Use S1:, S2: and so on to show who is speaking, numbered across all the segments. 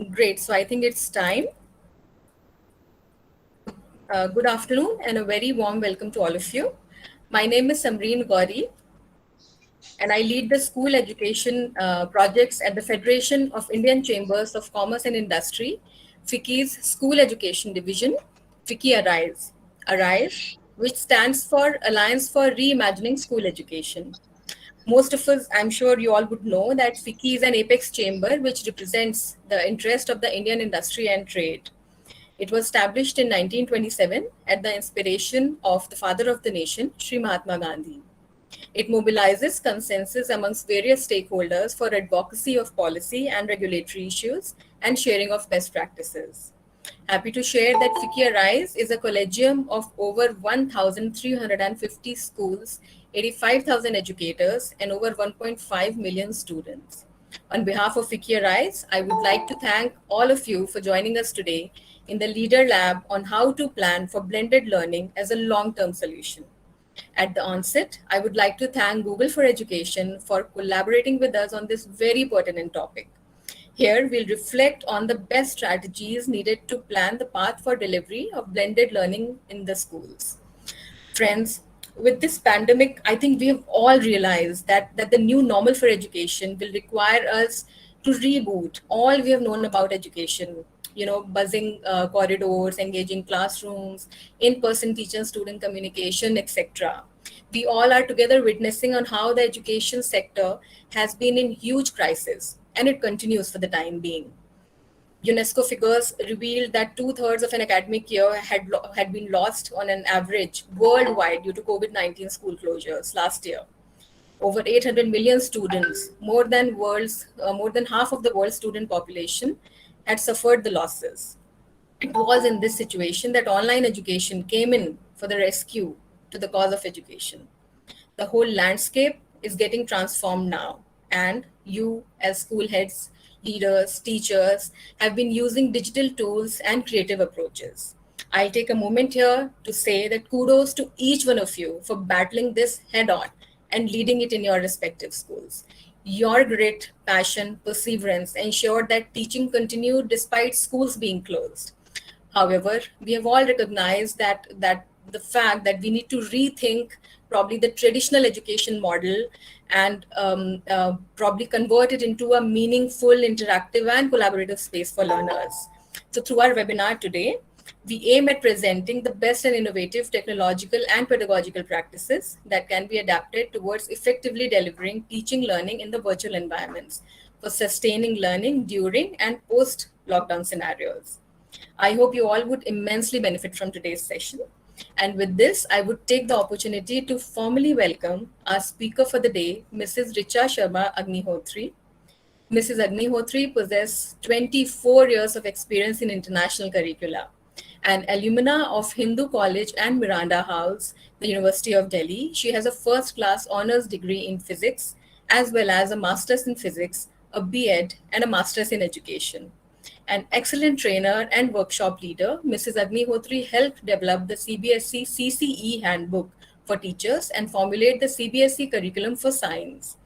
S1: Great. So I think it's time. Good afternoon and a very warm welcome to all of you. My name is Samreen Gauri and I lead the school education projects at the Federation of Indian Chambers of Commerce and Industry, FICCI's School Education Division, FICCI ARISE. ARISE, which stands for Alliance for Reimagining School Education. Most of us, I'm sure you all would know that FICCI is an apex chamber which represents the interest of the Indian industry and trade. It was established in 1927 at the inspiration of the father of the nation, Sri Mahatma Gandhi. It mobilizes consensus amongst various stakeholders for advocacy of policy and regulatory issues and sharing of best practices. Happy to share that FICCI Arise is a collegium of over 1,350 schools, 85,000 educators, and over 1.5 million students. On behalf of FICCI Arise, I would like to thank all of you for joining us today in the Leader Lab on how to plan for blended learning as a long-term solution. At the onset, I would like to thank Google for Education for collaborating with us on this very pertinent topic. Here, we'll reflect on the best strategies needed to plan the path for delivery of blended learning in the schools. Friends, with this pandemic, I think we have all realized that the new normal for education will require us to reboot all we have known about education. Buzzing corridors, engaging classrooms, in-person teacher-student communication, etc. We all are together witnessing on how the education sector has been in huge crisis, and it continues for the time being. UNESCO figures revealed that two-thirds of an academic year had been lost on an average worldwide due to COVID-19 school closures last year. Over 800 million students, more than half of the world's student population, had suffered the losses. It was in this situation that online education came in for the rescue to the cause of education. The whole landscape is getting transformed now, and you, as school heads, leaders, teachers, have been using digital tools and creative approaches. I'll take a moment here to say that kudos to each one of you for battling this head on and leading it in your respective schools. Your grit, passion, perseverance ensured that teaching continued despite schools being closed. However, we have all recognized that the fact that we need to rethink probably the traditional education model and probably convert it into a meaningful, interactive, and collaborative space for learners. So through our webinar today, we aim at presenting the best and innovative technological and pedagogical practices that can be adapted towards effectively delivering teaching learning in the virtual environments for sustaining learning during and post-lockdown scenarios. I hope you all would immensely benefit from today's session. And with this, I would take the opportunity to formally welcome our speaker for the day, Mrs. Richa Sharma Agnihotri. Mrs. Agnihotri possesses 24 years of experience in international curricula. An alumna of Hindu College and Miranda House, the University of Delhi, she has a first-class honors degree in physics, as well as a master's in physics, a B.Ed, and a master's in education. An excellent trainer and workshop leader, Mrs. Agnihotri helped develop the CBSE CCE handbook for teachers and formulate the CBSE curriculum for science.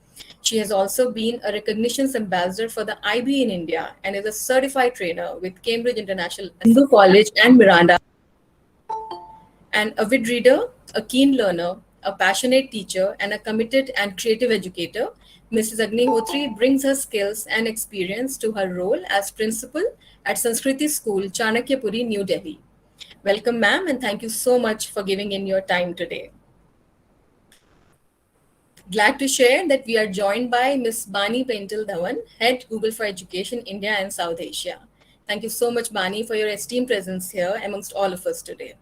S1: She has also been a recognitions ambassador for the IB in India and is a certified trainer with Cambridge International Hindu College and Miranda. An avid reader, a keen learner, a passionate teacher, and a committed and creative educator, Mrs. Agnihotri brings her skills and experience to her role as principal at Sanskriti School, Chanakyapuri, New Delhi. Welcome, ma'am, and thank you so much for giving in your time today. Glad to share that we are joined by Ms. Bani Paintil Dhawan, Head Google for Education, India and South Asia. Thank you so much, Bani, for your esteemed presence here amongst all of us today.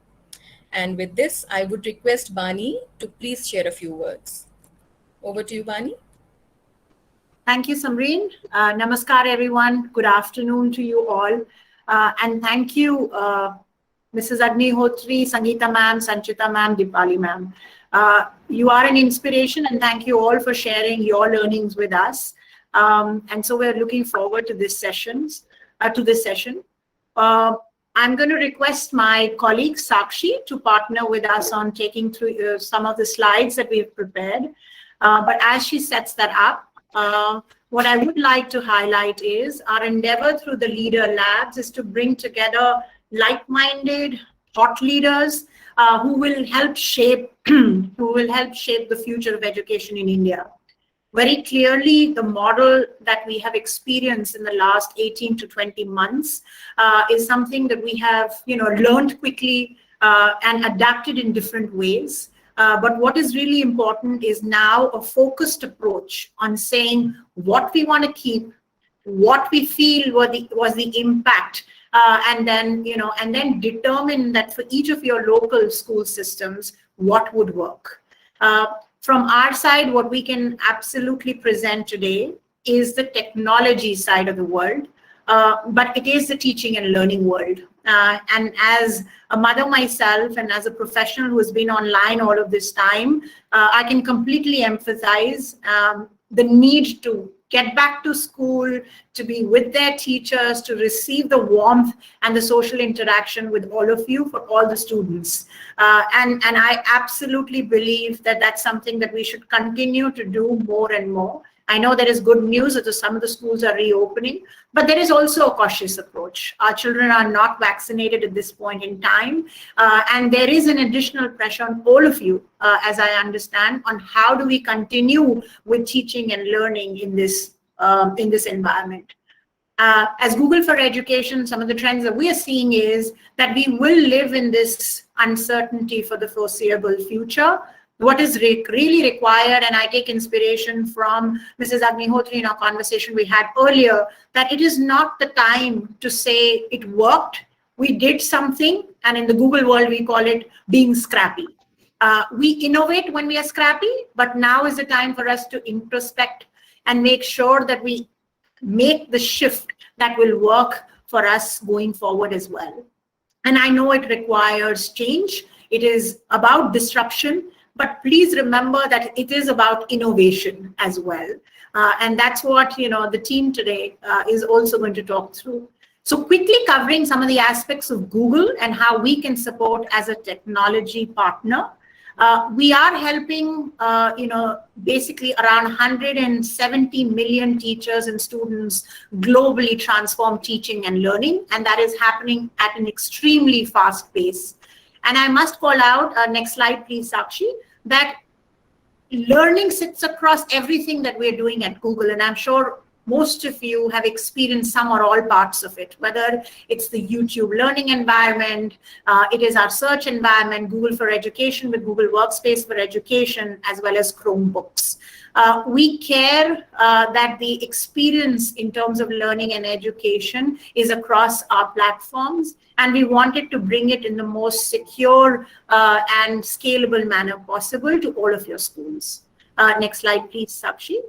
S1: And with this, I would request Bani to please share a few words. Over to you, Bani.
S2: Thank you, Samreen. Namaskar, everyone. Good afternoon to you all. And thank you, Mrs. Agnihotri, Sangeeta ma'am, Sanchita ma'am, Dipali ma'am. You are an inspiration, and thank you all for sharing your learnings with us. And so we're looking forward to this session. I'm going to request my colleague Sakshi to partner with us on taking through some of the slides that we've prepared. But as she sets that up, what I would like to highlight is our endeavor through the Leader Labs is to bring together like-minded thought leaders who will help shape the future of education in India. Very clearly, the model that we have experienced in the last 18 to 20 months is something that we have, learned quickly and adapted in different ways. But what is really important is now a focused approach on saying what we want to keep, what we feel was the impact, and then determine that for each of your local school systems, what would work. From our side, what we can absolutely present today is the technology side of the world, but it is the teaching and learning world. And as a mother myself and as a professional who has been online all of this time, I can completely empathize the need to get back to school, to be with their teachers, to receive the warmth and the social interaction with all of you, for all the students. And I absolutely believe that that's something that we should continue to do more and more. I know there is good news that some of the schools are reopening, but there is also a cautious approach. Our children are not vaccinated at this point in time, and there is an additional pressure on all of you, as I understand, on how do we continue with teaching and learning in this environment. As Google for Education, some of the trends that we are seeing is that we will live in this uncertainty for the foreseeable future. What is really required, and I take inspiration from Mrs. Agnihotri in our conversation we had earlier, that it is not the time to say it worked, we did something, and in the Google world we call it being scrappy. We innovate when we are scrappy, but now is the time for us to introspect and make sure that we make the shift that will work for us going forward as well. And I know it requires change. It is about disruption. But please remember that it is about innovation as well. And that's what the team today is also going to talk through. So quickly covering some of the aspects of Google and how we can support as a technology partner. We are helping, basically around 170 million teachers and students globally transform teaching and learning. And that is happening at an extremely fast pace. And I must call out, next slide, please, Sakshi, that learning sits across everything that we're doing at Google. And I'm sure most of you have experienced some or all parts of it, whether it's the YouTube learning environment, it is our search environment, Google for Education with Google Workspace for Education, as well as Chromebooks. We care that the experience in terms of learning and education is across our platforms, and we wanted to bring it in the most secure and scalable manner possible to all of your schools. Next slide, please, Sakshi.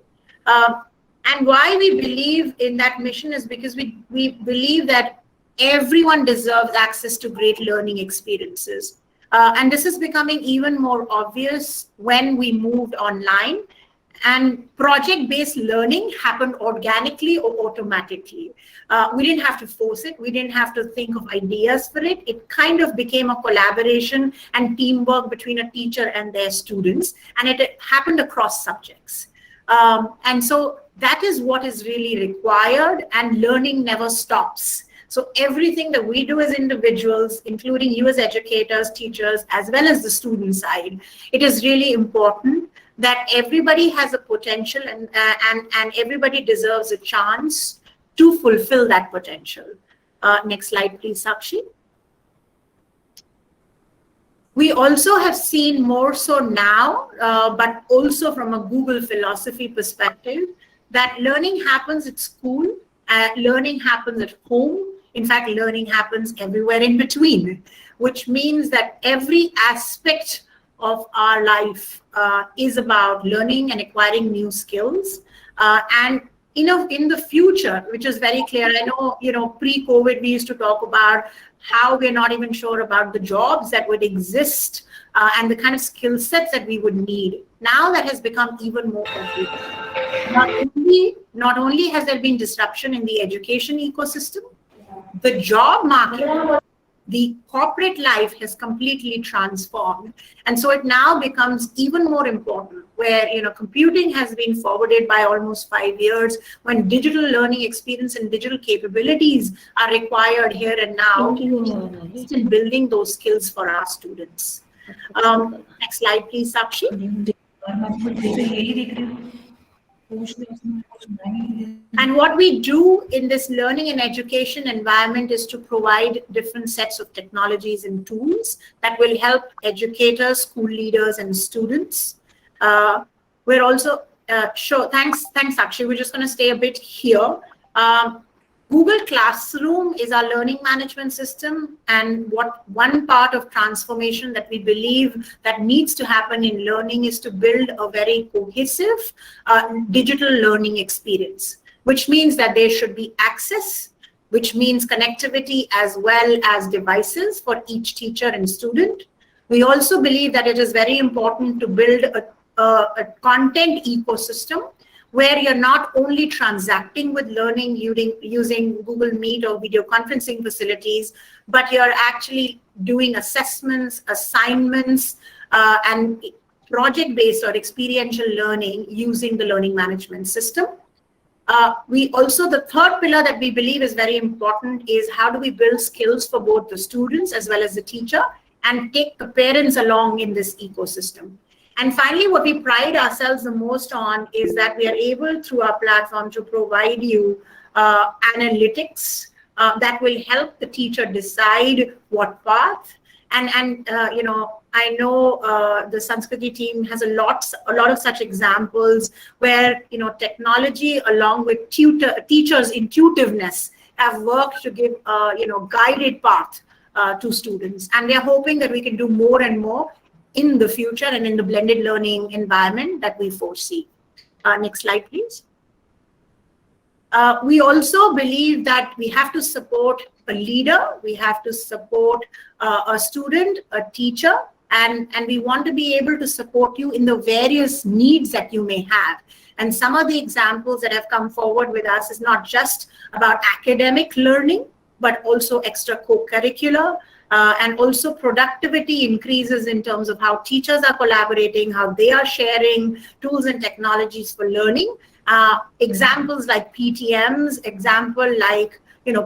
S2: And why we believe in that mission is because we believe that everyone deserves access to great learning experiences. And this is becoming even more obvious when we moved online. And project-based learning happened organically or automatically. We didn't have to force it. We didn't have to think of ideas for it. It kind of became a collaboration and teamwork between a teacher and their students. And it happened across subjects. And so that is what is really required, and learning never stops. So everything that we do as individuals, including you as educators, teachers, as well as the student side, it is really important that everybody has a potential and everybody deserves a chance to fulfill that potential. Next slide, please, Sakshi. We also have seen more so now, but also from a Google philosophy perspective, that learning happens at school, learning happens at home. In fact, learning happens everywhere in between, which means that every aspect of our life is about learning and acquiring new skills. And in the future, which is very clear, I know, pre-COVID, we used to talk about how we're not even sure about the jobs that would exist and the kind of skill sets that we would need. Now that has become even more obvious. Not only has there been disruption in the education ecosystem, the job market the corporate life has completely transformed. And so it now becomes even more important where, computing has been forwarded by almost 5 years, when digital learning experience and digital capabilities are required here and now in building those skills for our students. Next slide, please, Sakshi. And what we do in this learning and education environment is to provide different sets of technologies and tools that will help educators, school leaders, and students. We're also sure. Thanks, Sakshi. We're just going to stay a bit here. Google Classroom is our learning management system, and one part of transformation that we believe that needs to happen in learning is to build a very cohesive digital learning experience, which means that there should be access, which means connectivity as well as devices for each teacher and student. We also believe that it is very important to build a content ecosystem where you're not only transacting with learning using Google Meet or video conferencing facilities, but you're actually doing assessments, assignments, and project-based or experiential learning using the learning management system. The third pillar that we believe is very important is how do we build skills for both the students as well as the teacher and take the parents along in this ecosystem. And finally, what we pride ourselves the most on is that we are able through our platform to provide you analytics that will help the teacher decide what path. And I know the Sanskriti team has a lot of such examples where technology along with teachers' intuitiveness have worked to give guided path to students, and they're hoping that we can do more and more in the future and in the blended learning environment that we foresee. Next slide, please. We also believe that we have to support a leader, we have to support a student, a teacher, and we want to be able to support you in the various needs that you may have. And some of the examples that have come forward with us is not just about academic learning, but also extra co-curricular, and also productivity increases in terms of how teachers are collaborating, how they are sharing tools and technologies for learning. Examples like PTMs, example like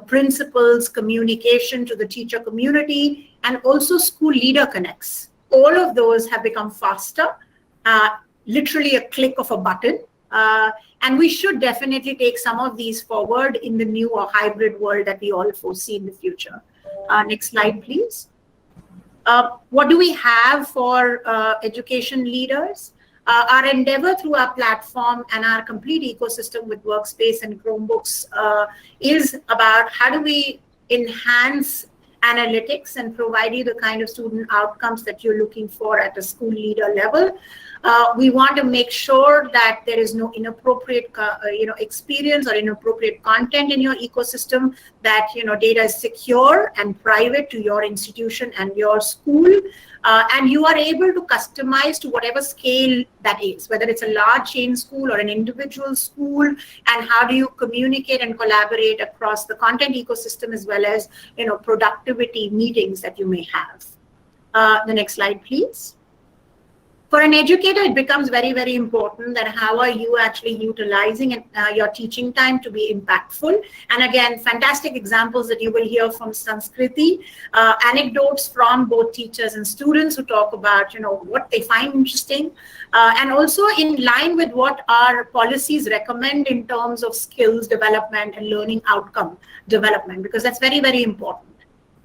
S2: principals, communication to the teacher community, and also school leader connects. All of those have become faster, literally a click of a button. And we should definitely take some of these forward in the new or hybrid world that we all foresee in the future. Next slide, please. What do we have for education leaders? Our endeavor through our platform and our complete ecosystem with Workspace and Chromebooks is about how do we enhance analytics and provide you the kind of student outcomes that you're looking for at a school leader level. We want to make sure that there is no inappropriate experience or inappropriate content in your ecosystem, that data is secure and private to your institution and your school, and you are able to customize to whatever scale that is, whether it's a large chain school or an individual school, and how do you communicate and collaborate across the content ecosystem as well as productivity meetings that you may have. The next slide, please. For an educator, it becomes very, very important that how are you actually utilizing your teaching time to be impactful. And again, fantastic examples that you will hear from Sanskriti, anecdotes from both teachers and students who talk about what they find interesting, and also in line with what our policies recommend in terms of skills development and learning outcome development, because that's very, very important.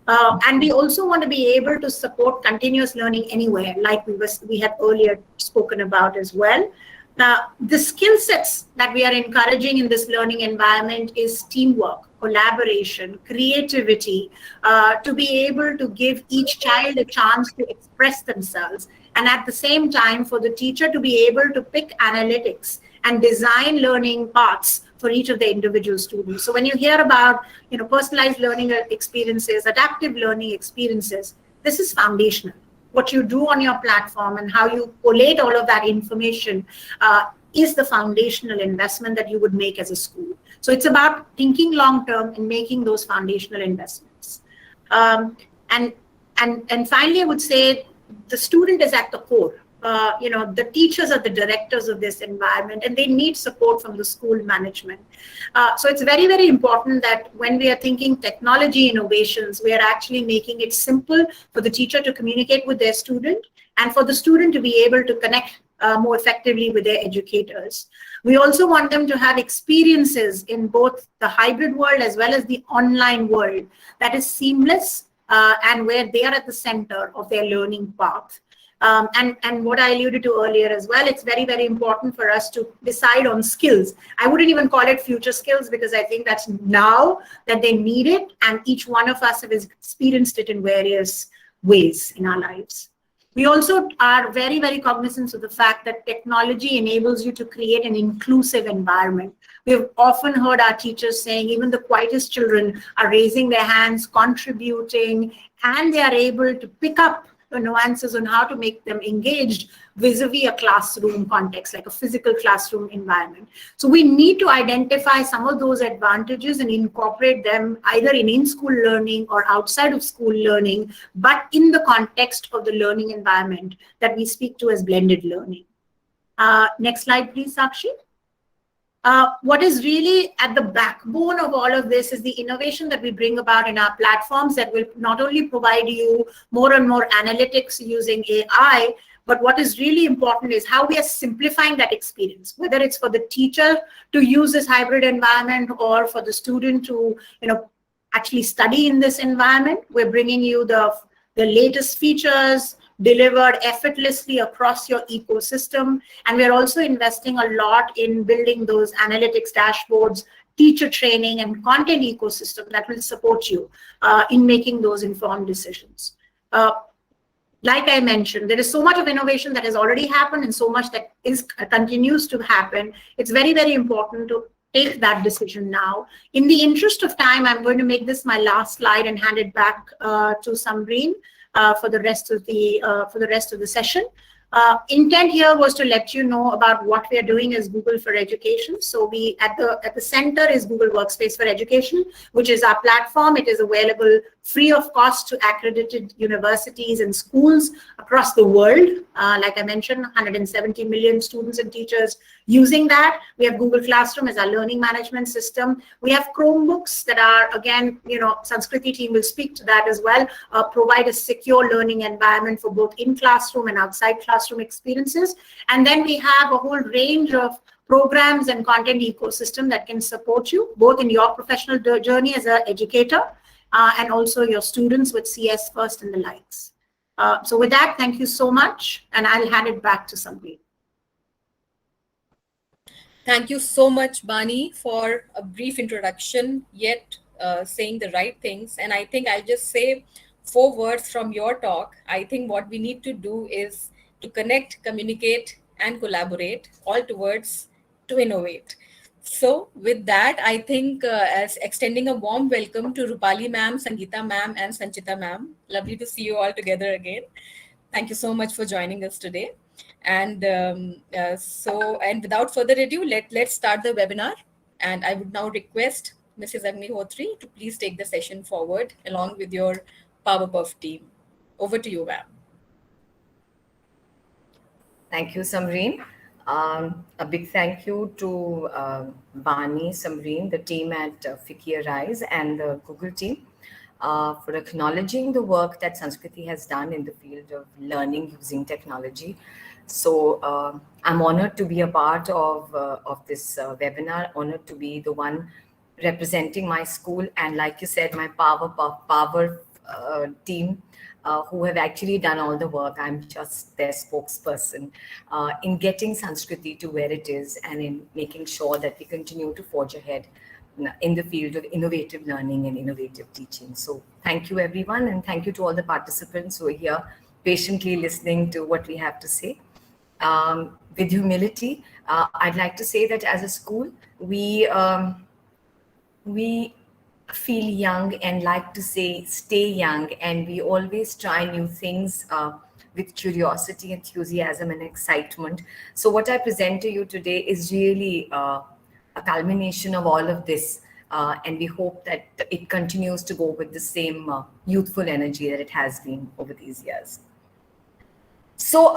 S2: And we also want to be able to support continuous learning anywhere, like we had earlier spoken about as well. The skill sets that we are encouraging in this learning environment is teamwork, collaboration, creativity, to be able to give each child a chance to express themselves, and at the same time for the teacher to be able to pick analytics and design learning paths for each of the individual students. So when you hear about personalized learning experiences, adaptive learning experiences, this is foundational. What you do on your platform and how you collate all of that information is the foundational investment that you would make as a school. So it's about thinking long term and making those foundational investments. And finally, I would say the student is at the core. The teachers are the directors of this environment, and they need support from the school management. So it's very, very important that when we are thinking technology innovations, we are actually making it simple for the teacher to communicate with their student and for the student to be able to connect more effectively with their educators. We also want them to have experiences in both the hybrid world as well as the online world that is seamless and where they are at the center of their learning path. And what I alluded to earlier as well, it's very, very important for us to decide on skills. I wouldn't even call it future skills because I think that's now that they need it, and each one of us have experienced it in various ways in our lives. We also are very, very cognizant of the fact that technology enables you to create an inclusive environment. We've often heard our teachers saying even the quietest children are raising their hands, contributing, and they are able to pick up the nuances on how to make them engaged vis-a-vis a classroom context, like a physical classroom environment. So we need to identify some of those advantages and incorporate them either in-school learning or outside of school learning, but in the context of the learning environment that we speak to as blended learning. Next slide, please, Sakshi. What is really at the backbone of all of this is the innovation that we bring about in our platforms that will not only provide you more and more analytics using AI, but what is really important is how we are simplifying that experience, whether it's for the teacher to use this hybrid environment or for the student to actually study in this environment. We're bringing you the latest features, delivered effortlessly across your ecosystem. And we're also investing a lot in building those analytics dashboards, teacher training, and content ecosystem that will support you in making those informed decisions. Like I mentioned, there is so much of innovation that has already happened and so much that continues to happen. It's very, very important to take that decision now. In the interest of time, I'm going to make this my last slide and hand it back to Samreen for the rest of the session. Intent here was to let you know about what we are doing as Google for Education. So we at the center is Google Workspace for Education, which is our platform. It is available free of cost to accredited universities and schools across the world. Like I mentioned, 170 million students and teachers using that. We have Google Classroom as our learning management system. We have Chromebooks that are, again, Sanskriti team will speak to that as well, provide a secure learning environment for both in-classroom and outside classroom experiences. And then we have a whole range of programs and content ecosystem that can support you both in your professional journey as an educator and also your students with CS First and the likes. So with that, thank you so much, and I'll hand it back to Samreen.
S1: Thank you so much, Bani, for a brief introduction, yet saying the right things. And I think I'll just say 4 words from your talk. I think what we need to do is to connect, communicate, and collaborate, all towards to innovate. So with that, I think as extending a warm welcome to Rupali ma'am, Sangeeta ma'am, and Sanchita ma'am. Lovely to see you all together again. Thank you so much for joining us today. And and without further ado, let's start the webinar. And I would now request Mrs. Agnihotri to please take the session forward along with your Powerpuff team. Over to you, ma'am.
S3: Thank you, Samreen. A big thank you to Bani, Samreen, the team at FICCI ARISE, and the Google team for acknowledging the work that Sanskriti has done in the field of learning using technology. So I'm honored to be a part of this webinar, honored to be the one representing my school, and like you said, my power team, who have actually done all the work. I'm just their spokesperson in getting Sanskriti to where it is and in making sure that we continue to forge ahead in the field of innovative learning and innovative teaching. So thank you, everyone, and thank you to all the participants who are here patiently listening to what we have to say. With humility, I'd like to say that as a school, we feel young and like to say stay young, and we always try new things with curiosity, enthusiasm, and excitement. So what I present to you today is really a culmination of all of this And we hope that it continues to go with the same youthful energy that it has been over these years. So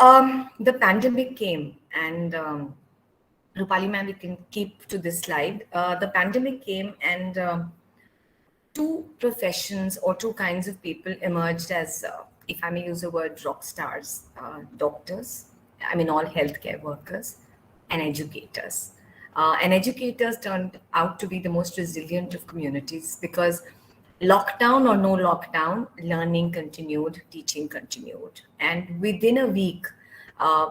S3: the pandemic came, and Rupali ma'am, we can keep to this slide. The pandemic came, and two professions or two kinds of people emerged as, if I may use the word, rock stars: doctors, I mean all healthcare workers, and educators. And educators turned out to be the most resilient of communities, because lockdown or no lockdown, learning continued, teaching continued. And within a week, uh,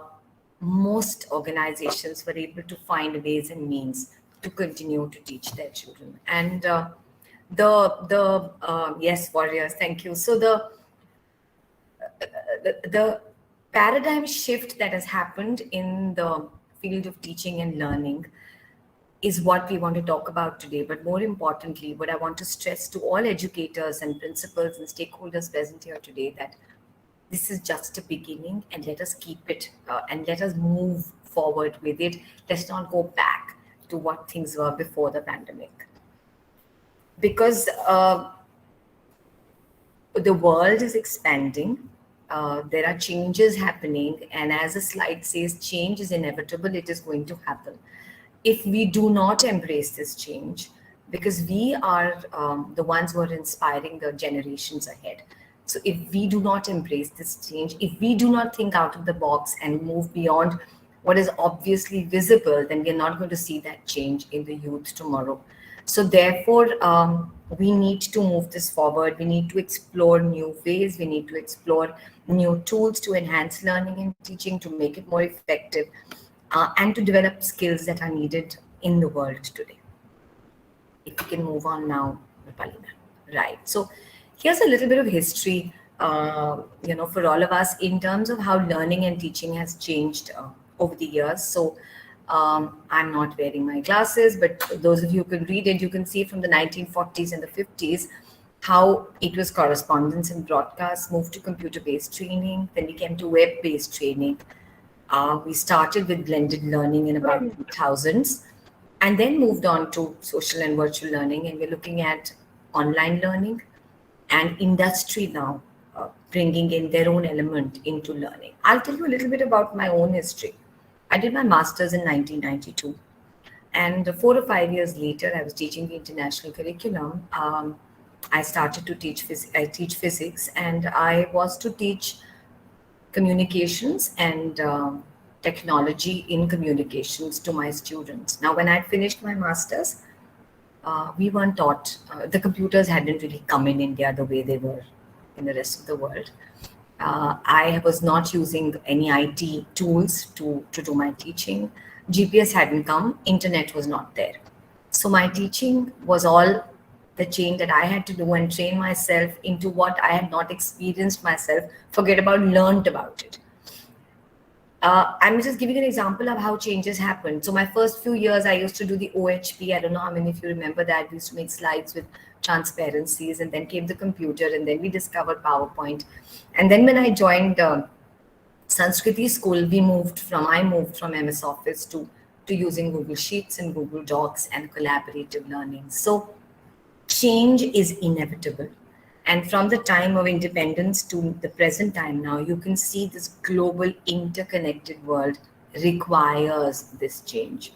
S3: most organizations were able to find ways and means to continue to teach their children. And yes, warriors, thank you. So the paradigm shift that has happened in the field of teaching and learning is what we want to talk about today. But more importantly, what I want to stress to all educators and principals and stakeholders present here today, that this is just a beginning, and let us keep it and let us move forward with it. Let's not go back to what things were before the pandemic. Because the world is expanding, there are changes happening, and as the slide says, change is inevitable, it is going to happen. If we do not embrace this change, because we are the ones who are inspiring the generations ahead. So if we do not embrace this change, if we do not think out of the box and move beyond what is obviously visible, then we're not going to see that change in the youth tomorrow. So therefore, we need to move this forward. We need to explore new ways. We need to explore new tools to enhance learning and teaching, to make it more effective, and to develop skills that are needed in the world today. If we can move on now, Rupali ma'am. Right. So here's a little bit of history, for all of us in terms of how learning and teaching has changed over the years. So I'm not wearing my glasses, but those of you who can read it, you can see from the 1940s and the 50s how it was correspondence and broadcast, moved to computer-based training, then we came to web-based training. We started with blended learning in about 2000s, and then moved on to social and virtual learning, and we're looking at online learning and industry now bringing in their own element into learning. I'll tell you a little bit about my own history. I did my master's in 1992, and 4 or 5 years later, I was teaching the international curriculum. I started to teach physics, and I was to teach communications and technology in communications to my students. Now, when I finished my master's, we weren't taught, the computers hadn't really come in India the way they were in the rest of the world. I was not using any IT tools to do my teaching. GPS hadn't come, internet was not there. So my teaching was all the change that I had to do and train myself into what I had not experienced myself, forget about, learned about it. I'm just giving an example of how changes happened. So my first few years, I used to do the OHP. I don't know how many of you remember that. We used to make slides with transparencies, and then came the computer, and then we discovered PowerPoint. And then when I joined Sanskriti school, I moved from MS Office to using Google Sheets and Google Docs and collaborative learning. So change is inevitable. And from the time of independence to the present time now, you can see this global interconnected world requires this change.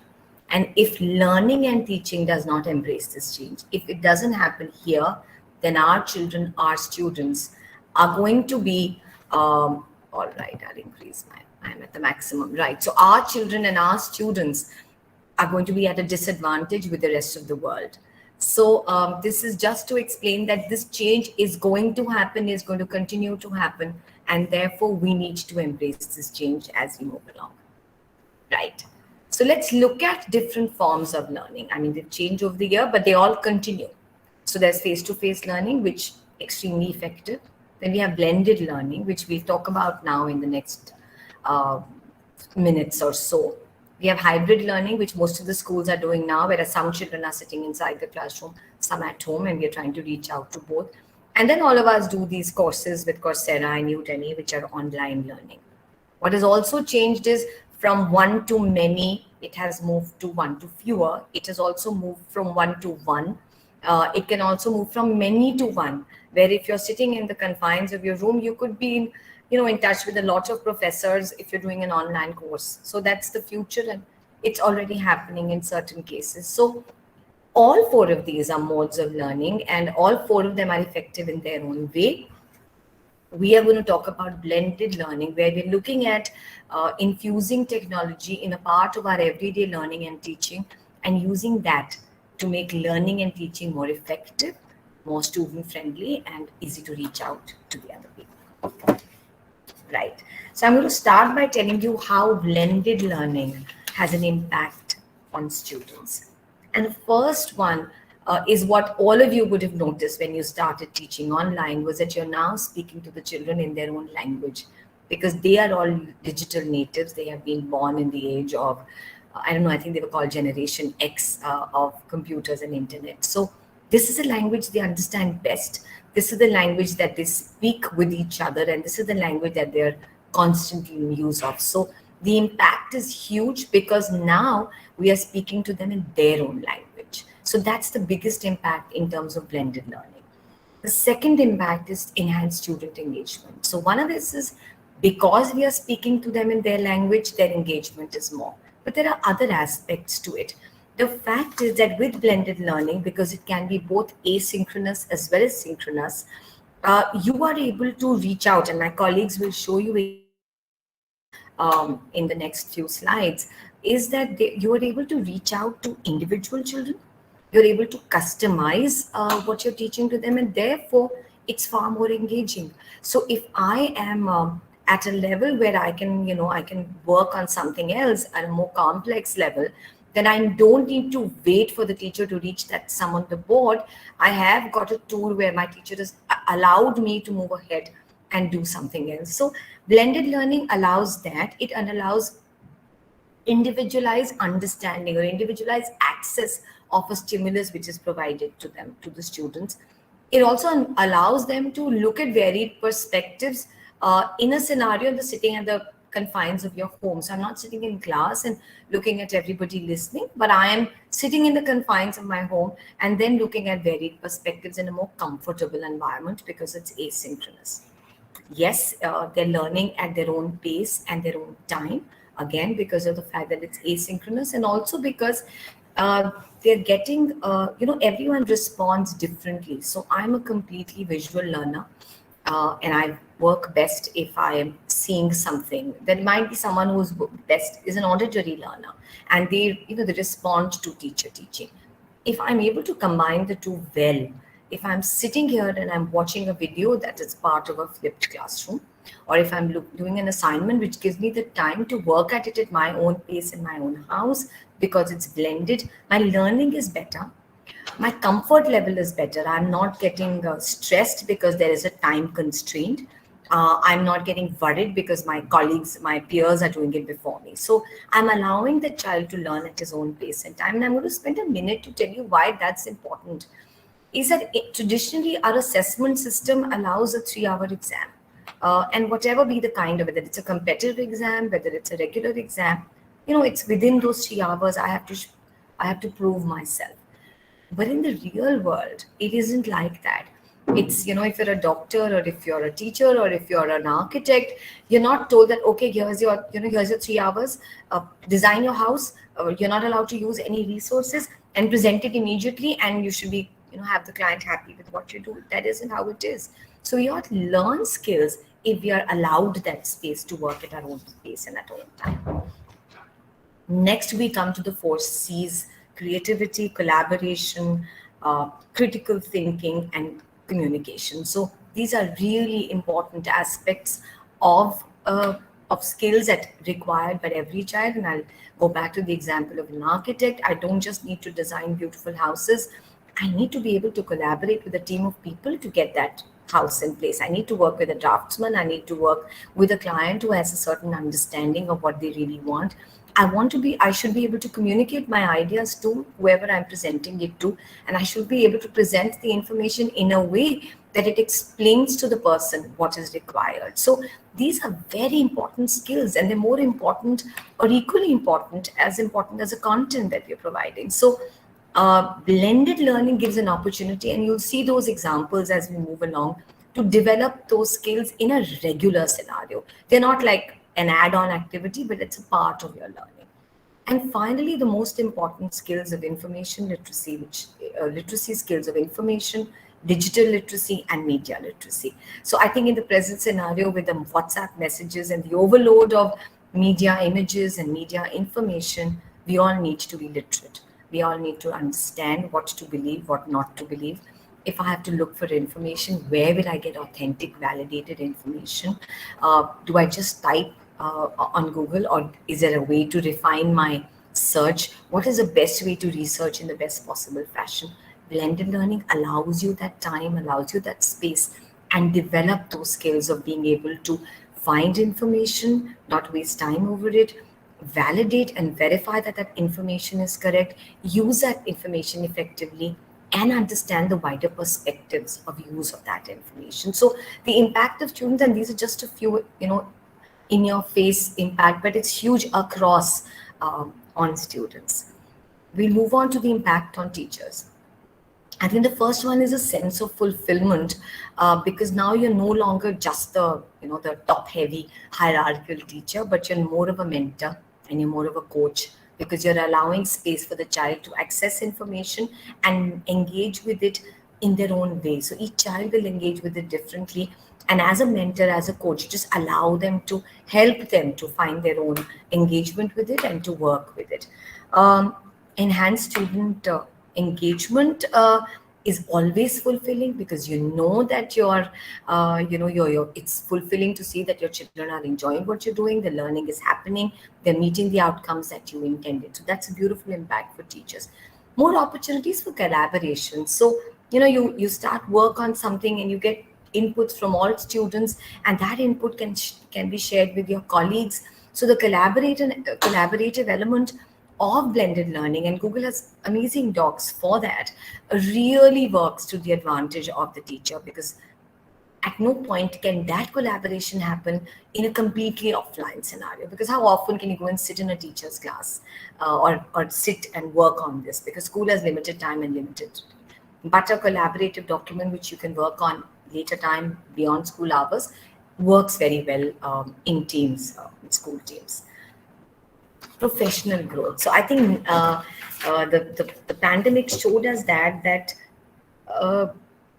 S3: And if learning and teaching does not embrace this change, if it doesn't happen here, then our children, our students are going to be, all right, I'll increase I'm at the maximum, right? So our children and our students are going to be at a disadvantage with the rest of the world. So this is just to explain that this change is going to happen, is going to continue to happen, and therefore we need to embrace this change as we move along, right? So let's look at different forms of learning. I mean, they've changed over the year, but they all continue. So there's face-to-face learning, which is extremely effective. Then we have blended learning, which we'll talk about now in the next minutes or so. We have hybrid learning, which most of the schools are doing now, whereas some children are sitting inside the classroom, some at home, and we're trying to reach out to both. And then all of us do these courses with Coursera and Udemy, which are online learning. What has also changed is from one to many, it has moved to one to fewer. It has also moved from one to one. It can also move from many to one, where if you're sitting in the confines of your room, you could be in touch with a lot of professors if you're doing an online course. So that's the future, and it's already happening in certain cases. So all four of these are modes of learning, and all four of them are effective in their own way. We are going to talk about blended learning, where we're looking at infusing technology in a part of our everyday learning and teaching, and using that to make learning and teaching more effective, more student friendly, and easy to reach out to the other people. Right. So I'm going to start by telling you how blended learning has an impact on students. And the first one is what all of you would have noticed when you started teaching online, was that you're now speaking to the children in their own language, because they are all digital natives. They have been born in the age of, I don't know, I think they were called Generation X of computers and internet. So this is a language they understand best. This is the language that they speak with each other, and this is the language that they're constantly in use of. So the impact is huge, because now we are speaking to them in their own language. So that's the biggest impact in terms of blended learning. The second impact is enhanced student engagement. So one of this is, because we are speaking to them in their language, their engagement is more. But there are other aspects to it. The fact is that with blended learning, because it can be both asynchronous as well as synchronous, you are able to reach out, and my colleagues will show you in the next few slides, is that you are able to reach out to individual children. You're able to customize what you're teaching to them, and therefore it's far more engaging. So if I am at a level where I can work on something else at a more complex level, then I don't need to wait for the teacher to reach that sum on the board. I have got a tool where my teacher has allowed me to move ahead and do something else. So blended learning allows that. It allows individualized understanding or individualized access of a stimulus which is provided to them, to the students. It also allows them to look at varied perspectives in a scenario of sitting at the confines of your home. So I'm not sitting in class and looking at everybody listening, but I am sitting in the confines of my home and then looking at varied perspectives in a more comfortable environment, because it's asynchronous. Yes, they're learning at their own pace and their own time, again, because of the fact that it's asynchronous, and also because they're getting, everyone responds differently. So I'm a completely visual learner, and I work best if I am seeing something. There might be someone who's best is an auditory learner, and they respond to teacher teaching. If I'm able to combine the two well, if I'm sitting here and I'm watching a video that is part of a flipped classroom, or if I'm doing an assignment which gives me the time to work at it at my own pace in my own house, because it's blended, my learning is better. My comfort level is better. I'm not getting stressed because there is a time constraint. I'm not getting worried because my colleagues, my peers are doing it before me. So I'm allowing the child to learn at his own pace and time. And I'm going to spend a minute to tell you why that's important. Is that traditionally our assessment system allows a 3-hour exam. And whatever be the kind of it, whether it's a competitive exam, whether it's a regular exam, it's within those 3 hours I have to prove myself. But in the real world, it isn't like that. It's, if you're a doctor or if you're a teacher or if you're an architect, you're not told that, okay, here's your 3 hours, design your house, you're not allowed to use any resources, and present it immediately, and you should be, have the client happy with what you do. That isn't how it is. So we ought to learn skills if we are allowed that space to work at our own pace and at our own time. Next, we come to the 4 C's: creativity, collaboration, critical thinking, and communication. So these are really important aspects of skills that required by every child. And I'll go back to the example of an architect. I don't just need to design beautiful houses. I need to be able to collaborate with a team of people to get that house in place. I need to work with a draftsman. I need to work with a client who has a certain understanding of what they really want. I should be able to communicate my ideas to whoever I'm presenting it to, and I should be able to present the information in a way that it explains to the person what is required. So these are very important skills, and they're more important or equally important as the content that we're providing. So Blended learning gives an opportunity, and you'll see those examples as we move along, to develop those skills in a regular scenario. They're not like an add-on activity, but it's a part of your learning. And finally, the most important skills of information literacy, which literacy skills of information, digital literacy, and media literacy. So I think in the present scenario with the WhatsApp messages and the overload of media images and media information, we all need to be literate. We all need to understand what to believe, what not to believe. If I have to look for information, where will I get authentic, validated information? Do I just type on Google, or is there a way to refine my search? What is the best way to research in the best possible fashion? Blended learning allows you that time, allows you that space, and develop those skills of being able to find information, not waste time over it, validate and verify that that information is correct, use that information effectively, and understand the wider perspectives of use of that information. So the impact of students, and these are just a few, in your face impact, but it's huge across on students. We'll move on to the impact on teachers. I think the first one is a sense of fulfillment, because now you're no longer just the top heavy hierarchical teacher, but you're more of a mentor and you're more of a coach, because you're allowing space for the child to access information and engage with it in their own way. So each child will engage with it differently. And as a mentor, as a coach, just allow them to help them to find their own engagement with it and to work with it. Enhanced student engagement is always fulfilling, because you know that it's fulfilling to see that your children are enjoying what you're doing, the learning is happening, they're meeting the outcomes that you intended. So that's a beautiful impact for teachers. More opportunities for collaboration. So you start work on something and you get inputs from all students, and that input can be shared with your colleagues. So the collaborative element of blended learning, and Google has amazing docs for that, really works to the advantage of the teacher, because at no point can that collaboration happen in a completely offline scenario. Because how often can you go and sit in a teacher's class or sit and work on this, because school has limited time and limited. But a collaborative document which you can work on later time beyond school hours works very well in teams, in school teams. Professional growth. So I think the pandemic showed us that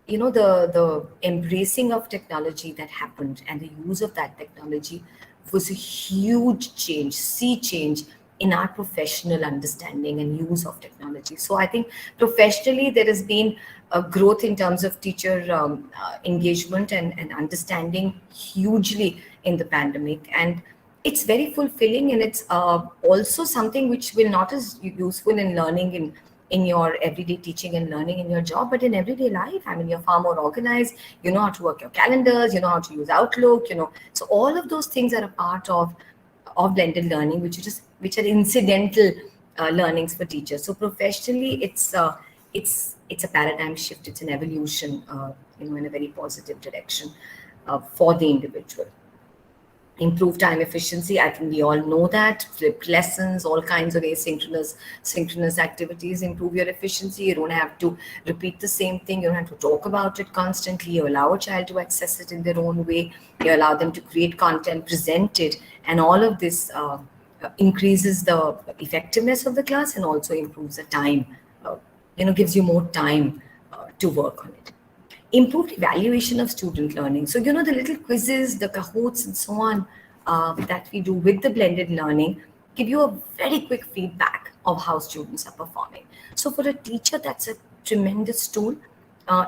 S3: the embracing of technology that happened and the use of that technology was a huge change, sea change in our professional understanding and use of technology. So I think professionally there has been a growth in terms of teacher engagement and understanding hugely in the pandemic, and it's very fulfilling, and it's also something which will not as useful in learning in your everyday teaching and learning in your job, but in everyday life. I mean, you're far more organized, you know how to work your calendars, you know how to use Outlook, so all of those things are a part of blended learning, which are incidental learnings for teachers. So professionally, it's a paradigm shift, it's an evolution, in a very positive direction for the individual. Improve time efficiency. I think we all know that. Flipped lessons, all kinds of synchronous activities improve your efficiency. You don't have to repeat the same thing. You don't have to talk about it constantly. You allow a child to access it in their own way. You allow them to create content, present it, and all of this increases the effectiveness of the class and also improves the time, gives you more time to work on it. Improved evaluation of student learning. So, the little quizzes, the Kahoots and so on that we do with the blended learning give you a very quick feedback of how students are performing. So for a teacher, that's a tremendous tool.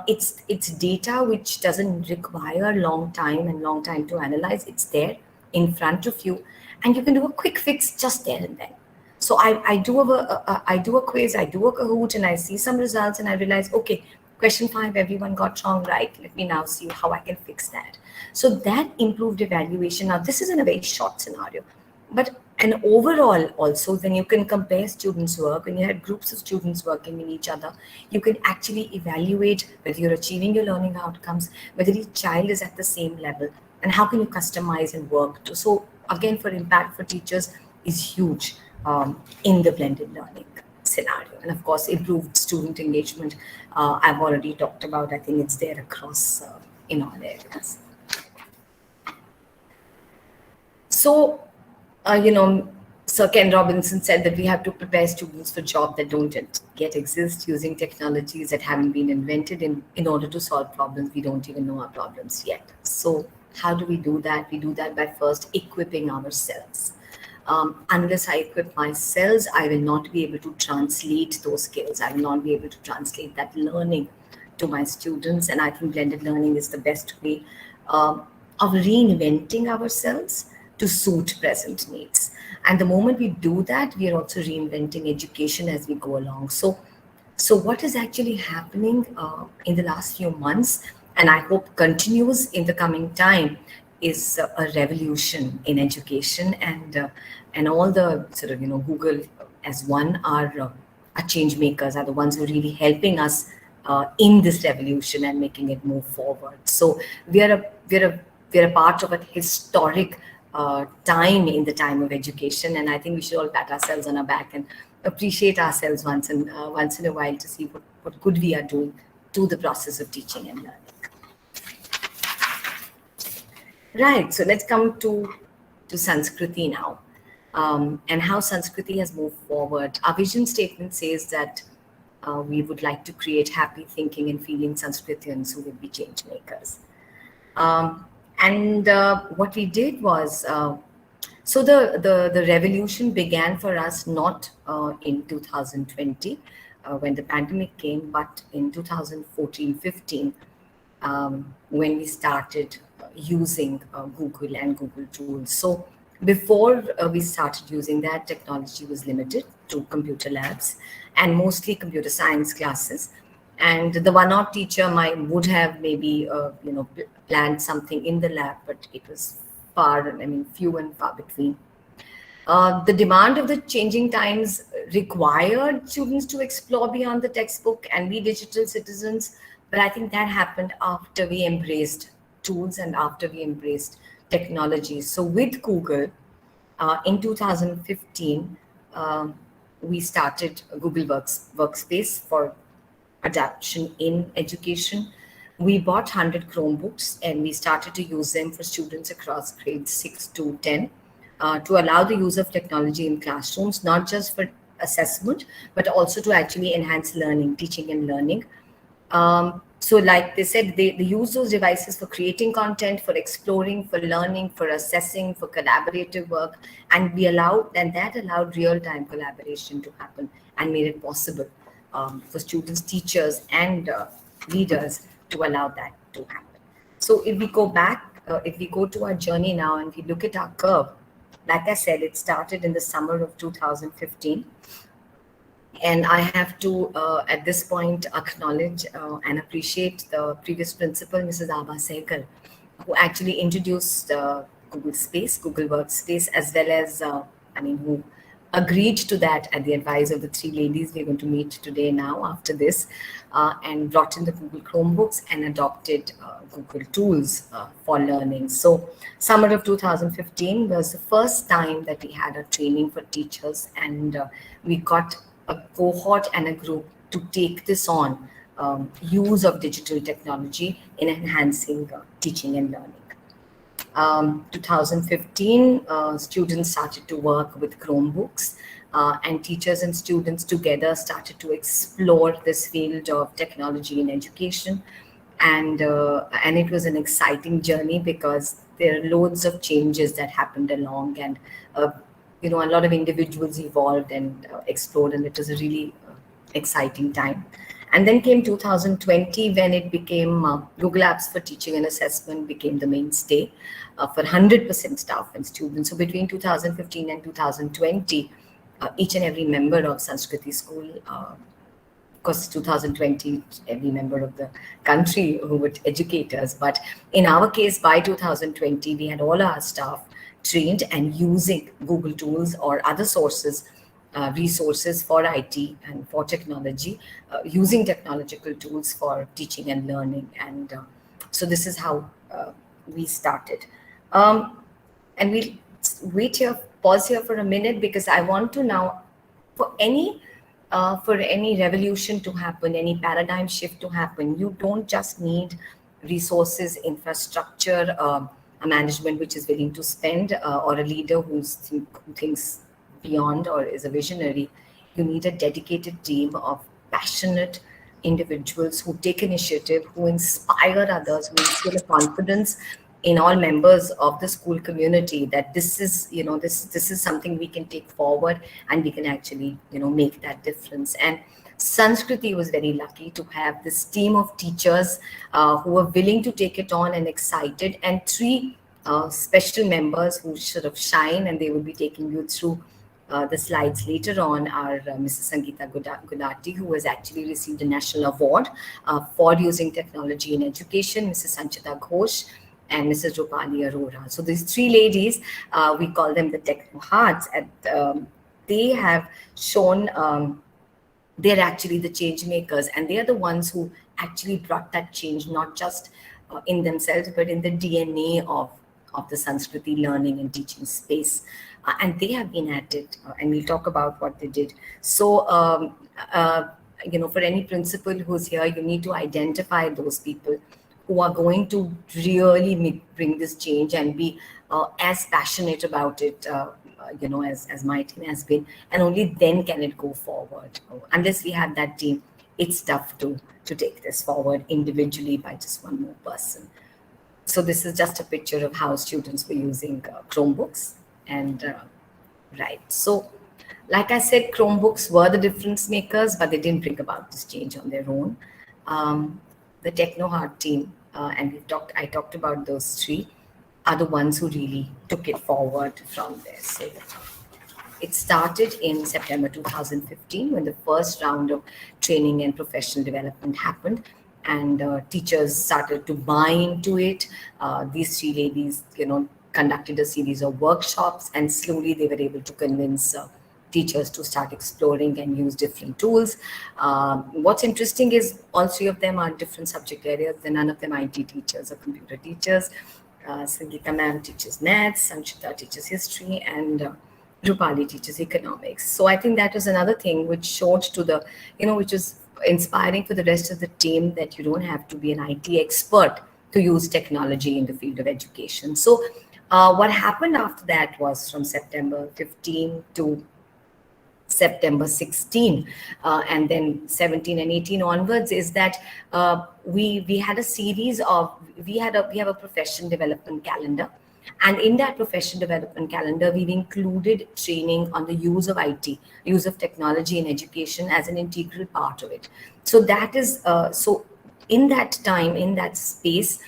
S3: It's data which doesn't require long time to analyze. It's there in front of you, and you can do a quick fix just there and then. So I do a quiz, I do a Kahoot, and I see some results, and I realize, okay, question 5, everyone got wrong, right? Let me now see how I can fix that. So that improved evaluation. Now, this is in a very short scenario, but an overall also, when you can compare students' work, when you have groups of students working with each other, you can actually evaluate whether you're achieving your learning outcomes, whether each child is at the same level, and how can you customize and work to. So again, for impact for teachers is huge in the blended learning scenario. And of course, improved student engagement, I've already talked about. I think it's there across in all areas. So, Sir Ken Robinson said that we have to prepare students for jobs that don't yet exist, using technologies that haven't been invented in order to solve problems we don't even know are problems yet. So how do we do that? We do that by first equipping ourselves. Unless I equip myself, I will not be able to translate those skills. I will not be able to translate that learning to my students. And I think blended learning is the best way of reinventing ourselves to suit present needs. And the moment we do that, we are also reinventing education as we go along. So what is actually happening in the last few months, and I hope continues in the coming time, is a revolution in education, and all the sort of Google as one are change makers, are the ones who are really helping us in this revolution and making it move forward. So we are a part of a historic time in the time of education, and I think we should all pat ourselves on our back and appreciate ourselves once in a while to see what good we are doing to the process of teaching and learning. Right, so let's come to Sanskriti now, and how Sanskriti has moved forward. Our vision statement says that we would like to create happy thinking and feeling Sanskritians who will be change makers. And what we did was, so the revolution began for us not in 2020 when the pandemic came, but in 2014-15 when we started using Google and Google tools. So before we started using that, technology was limited to computer labs and mostly computer science classes. And the one-off teacher would have maybe planned something in the lab, but it was few and far between. The demand of the changing times required students to explore beyond the textbook and be digital citizens. But I think that happened after we embraced tools and after we embraced technology. So with Google, in 2015, we started Google Workspace for adoption in education. We bought 100 Chromebooks and we started to use them for students across grades 6 to 10 to allow the use of technology in classrooms, not just for assessment, but also to actually enhance learning, teaching and learning. So like they said, they use those devices for creating content, for exploring, for learning, for assessing, for collaborative work. And that allowed real-time collaboration to happen and made it possible for students, teachers, and leaders to allow that to happen. So if we go back, if we go to our journey now and we look at our curve, like I said, it started in the summer of 2015. And I have to, at this point, acknowledge and appreciate the previous principal, Mrs. Abha Sehgal, who actually introduced Google Space, Google Workspace, as well as, who agreed to that at the advice of the three ladies we're going to meet today now after this, and brought in the Google Chromebooks and adopted Google tools for learning. So summer of 2015 was the first time that we had a training for teachers, and we got a cohort and a group to take this on, use of digital technology in enhancing teaching and learning. 2015, students started to work with Chromebooks, and teachers and students together started to explore this field of technology in education. And it was an exciting journey because there are loads of changes that happened along, and a lot of individuals evolved and explored, and it was a really exciting time. And then came 2020 when it became Google Apps for Teaching and Assessment became the mainstay for 100% staff and students. So between 2015 and 2020, each and every member of Sanskriti School, of course 2020, every member of the country who would educate us. But in our case, by 2020, we had all our staff trained and using Google tools or other sources, resources for IT and for technology, using technological tools for teaching and learning. And so this is how we started. And we'll pause here for a minute, because I want to now, for any for any revolution to happen, any paradigm shift to happen, you don't just need resources, infrastructure, a management which is willing to spend, or a leader who thinks beyond or is a visionary. You need a dedicated team of passionate individuals who take initiative, who inspire others, who instill a confidence in all members of the school community that this is, this is something we can take forward and we can actually, make that difference. And Sanskriti was very lucky to have this team of teachers who were willing to take it on and excited, and three special members who sort of shine, and they will be taking you through the slides later on, are Mrs. Sangeeta Gulati, who has actually received a national award for using technology in education, Mrs. Sanchita Ghosh, and Mrs. Rupali Arora. So these three ladies, we call them the techno hearts, and they have shown they're actually the change makers, and they are the ones who actually brought that change, not just in themselves, but in the DNA of the Sanskriti learning and teaching space. And they have been at it, and we'll talk about what they did. So, for any principal who's here, you need to identify those people who are going to really bring this change and be as passionate about it, as my team has been, and only then can it go forward. Unless we have that team, it's tough to take this forward individually by just one more person. So this is just a picture of how students were using Chromebooks. And right, so like I said, Chromebooks were the difference makers, but they didn't bring about this change on their own. The TechnoHeart team, and I talked about those three, are the ones who really took it forward from there. So it started in September 2015 when the first round of training and professional development happened, and teachers started to buy into it. These three ladies, conducted a series of workshops, and slowly they were able to convince teachers to start exploring and use different tools. What's interesting is all three of them are different subject areas. They're none of them IT teachers or computer teachers. Sangeeta ma'am teaches maths, Sanchita teaches history, and Rupali teaches economics. So I think that was another thing which showed to the, which was inspiring for the rest of the team, that you don't have to be an IT expert to use technology in the field of education. So what happened after that was from September 15 to September 16, and then 17 and 18 onwards, is that we had a series of, we have a profession development calendar. And in that profession development calendar, we've included training on the use of IT, use of technology in education as an integral part of it. So that is, so in that time, in that space,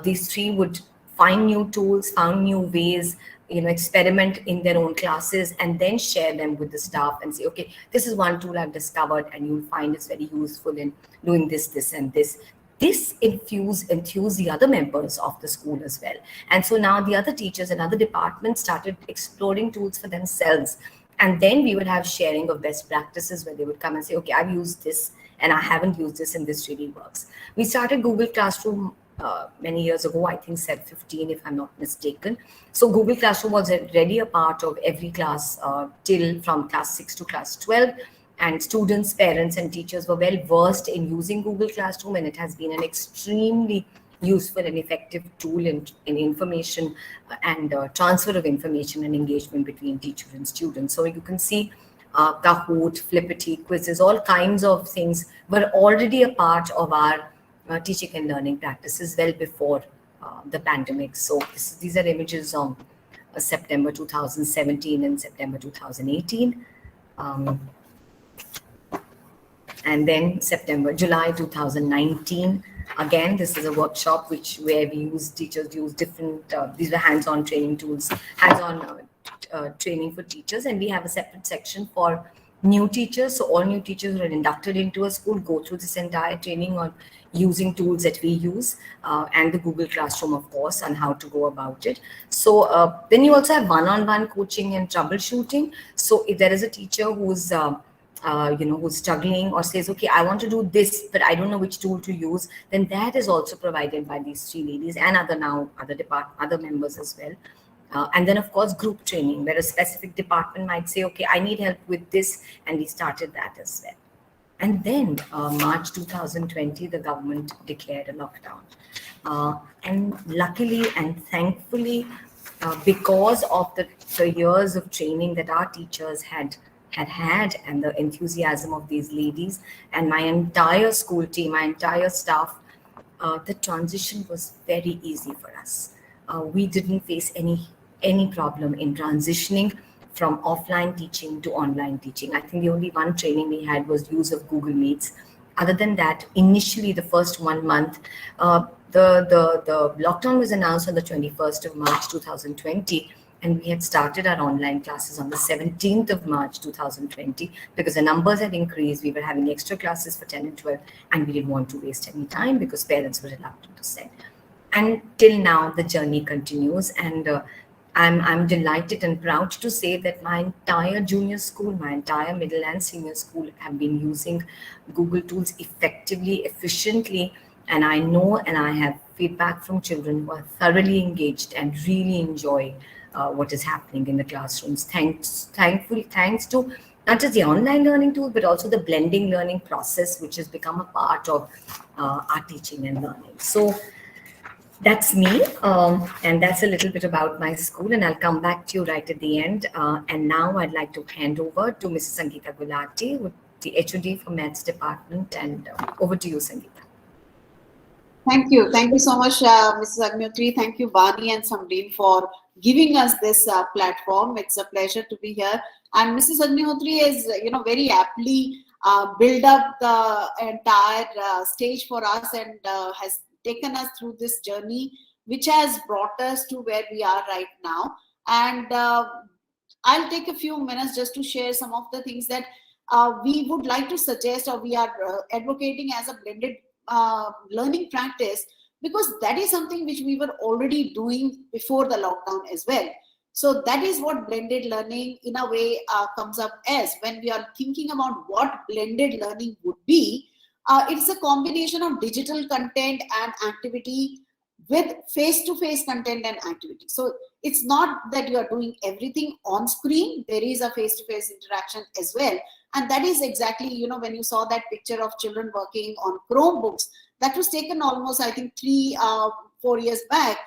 S3: these three would find new tools, found new ways, experiment in their own classes, and then share them with the staff and say, okay, this is one tool I've discovered, and you'll find it's very useful in doing this, this, and this. This enthused the other members of the school as well. And so now the other teachers and other departments started exploring tools for themselves. And then we would have sharing of best practices where they would come and say, okay, I've used this and I haven't used this and this really works. We started Google Classroom many years ago, I think said 15, if I'm not mistaken. So Google Classroom was already a part of every class till from class 6 to class 12. And students, parents, and teachers were well versed in using Google Classroom, and it has been an extremely useful and effective tool in information and transfer of information and engagement between teacher and students. So you can see Kahoot, Flippity, quizzes, all kinds of things were already a part of our teaching and learning practices well before the pandemic. So these are images of September 2017 and September 2018. And then July 2019. Again, this is a workshop where teachers use different, these were hands-on training tools, hands-on training for teachers. And we have a separate section for new teachers. So all new teachers who are inducted into a school go through this entire training on using tools that we use, and the Google Classroom, of course, and how to go about it. So then you also have one-on-one coaching and troubleshooting. So if there is a teacher who's who's struggling or says, okay, I want to do this, but I don't know which tool to use, then that is also provided by these three ladies and other members as well. And then, of course, group training, where a specific department might say, okay, I need help with this. And we started that as well. And then March 2020, the government declared a lockdown. And luckily and thankfully, because of the years of training that our teachers had and the enthusiasm of these ladies and my entire school team, my entire staff, the transition was very easy for us. We didn't face any problem in transitioning from offline teaching to online teaching. I think the only one training we had was use of Google Meets. Other than that, initially the first 1 month, the lockdown was announced on the 21st of March 2020, and we had started our online classes on the 17th of March 2020 because the numbers had increased. We were having extra classes for 10 and 12, and we didn't want to waste any time because parents were reluctant to send. And till now, the journey continues, and I'm delighted and proud to say that my entire junior school, my entire middle and senior school have been using Google tools effectively, efficiently, and I know and I have feedback from children who are thoroughly engaged and really enjoy what is happening in the classrooms. Thanks to not just the online learning tool, but also the blending learning process, which has become a part of our teaching and learning. So that's me, and that's a little bit about my school, and I'll come back to you right at the end. And now I'd like to hand over to Mrs. Sangeeta Gulati, the HOD for Maths Department, and over to you, Sangeeta.
S4: Thank you. Thank you so much, Mrs. Agnihotri. Thank you, Bani and Samreen, for giving us this platform. It's a pleasure to be here. And Mrs. Agnihotri is, very aptly built up the entire stage for us and has taken us through this journey, which has brought us to where we are right now. And I'll take a few minutes just to share some of the things that we would like to suggest, or we are advocating as a blended learning practice, because that is something which we were already doing before the lockdown as well. So that is what blended learning in a way comes up as. When we are thinking about what blended learning would be, it's a combination of digital content and activity with face-to-face content and activity. So it's not that you are doing everything on screen. There is a face-to-face interaction as well. And that is exactly, when you saw that picture of children working on Chromebooks, that was taken almost, I think, 3-4 years back,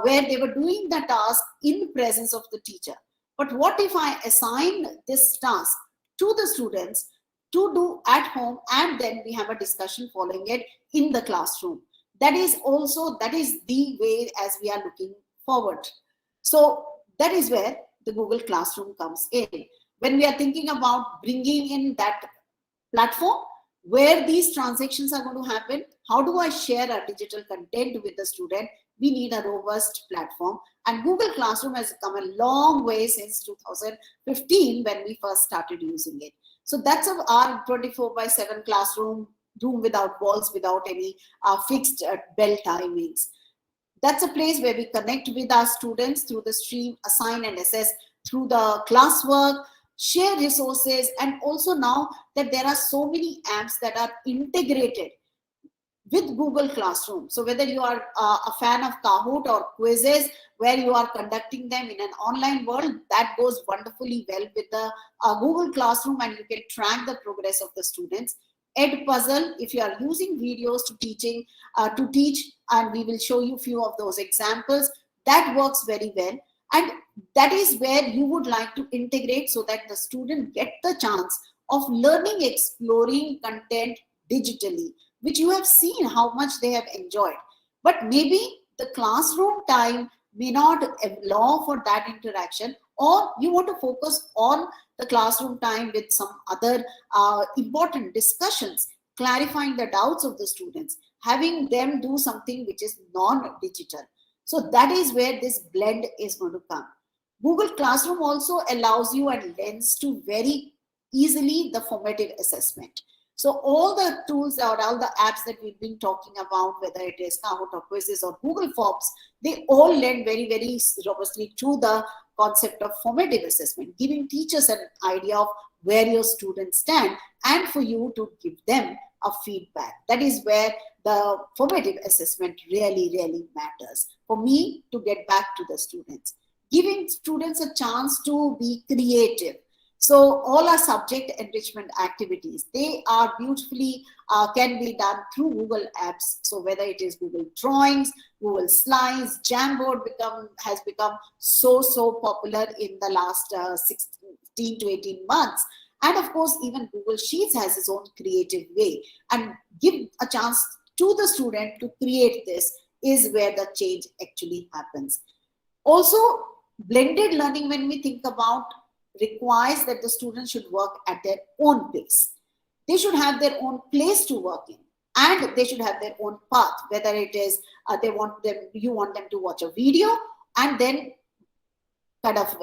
S4: where they were doing the task in presence of the teacher. But what if I assign this task to the students to do at home, and then we have a discussion following it in the classroom? That is the way as we are looking forward. So that is where the Google Classroom comes in. When we are thinking about bringing in that platform where these transactions are going to happen, how do I share a digital content with the student? We need a robust platform. And Google Classroom has come a long way since 2015 when we first started using it. So that's our 24/7 classroom, room without walls, without any fixed bell timings. That's a place where we connect with our students through the stream, assign and assess through the classwork, share resources, and also now that there are so many apps that are integrated with Google Classroom. So whether you are a fan of Kahoot or quizzes, where you are conducting them in an online world, that goes wonderfully well with the Google Classroom, and you can track the progress of the students. Edpuzzle, if you are using videos to teach, and we will show you a few of those examples, that works very well. And that is where you would like to integrate so that the student get the chance of learning, exploring content digitally, which you have seen how much they have enjoyed. But maybe the classroom time may not allow for that interaction, or you want to focus on the classroom time with some other important discussions, clarifying the doubts of the students, having them do something which is non-digital. So that is where this blend is going to come. Google Classroom also allows you and lends to very easily the formative assessment. So all the tools or all the apps that we've been talking about, whether it is Kahoot or quizzes or Google Forms, they all lend very, very robustly to the concept of formative assessment, giving teachers an idea of where your students stand and for you to give them a feedback. That is where the formative assessment really, really matters for me to get back to the students. giving students a chance to be creative. So all our subject enrichment activities, they are beautifully, can be done through Google Apps. So whether it is Google Drawings, Google Slides, Jamboard has become so popular in the last 16 to 18 months. And of course, even Google Sheets has its own creative way, and give a chance to the student to create this is where the change actually happens. Also, blended learning, when we think about, requires that the students should work at their own pace. They should have their own place to work in, and they should have their own path, whether it is you want them to watch a video and then kind of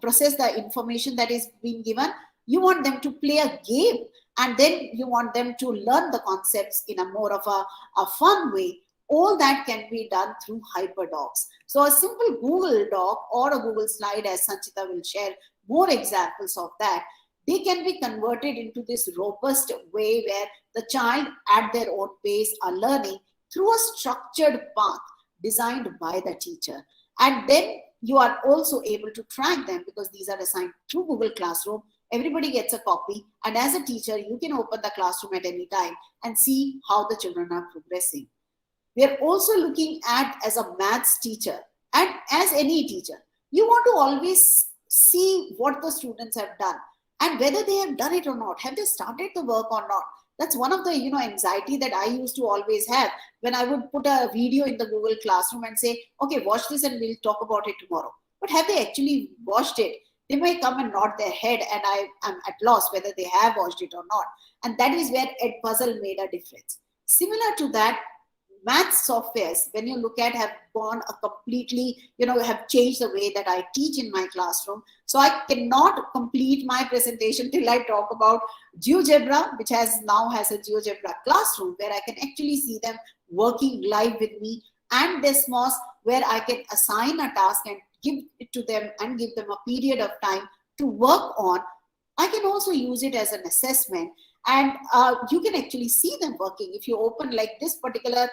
S4: process the information that is being given. You want them to play a game, and then you want them to learn the concepts in a more of a fun way. All that can be done through HyperDocs. So a simple Google Doc or a Google Slide, as Sanchita will share more examples of that, they can be converted into this robust way where the child at their own pace are learning through a structured path designed by the teacher. And then you are also able to track them, because these are assigned through Google Classroom. Everybody gets a copy, and as a teacher, you can open the classroom at any time and see how the children are progressing. We are also looking at, as a maths teacher and as any teacher, you want to always see what the students have done and whether they have done it or not. Have they started the work or not? That's one of the anxiety that I used to always have when I would put a video in the Google Classroom and say, okay, watch this and we'll talk about it tomorrow. But have they actually watched it? They might come and nod their head, and I am at loss whether they have watched it or not. And that is where Edpuzzle made a difference. Similar to that, math softwares, when you look at, have gone a completely, have changed the way that I teach in my classroom. So I cannot complete my presentation till I talk about GeoGebra, which now has a GeoGebra classroom where I can actually see them working live with me, and Desmos, where I can assign a task and give it to them and give them a period of time to work on. I can also use it as an assessment. And you can actually see them working. If you open like this particular,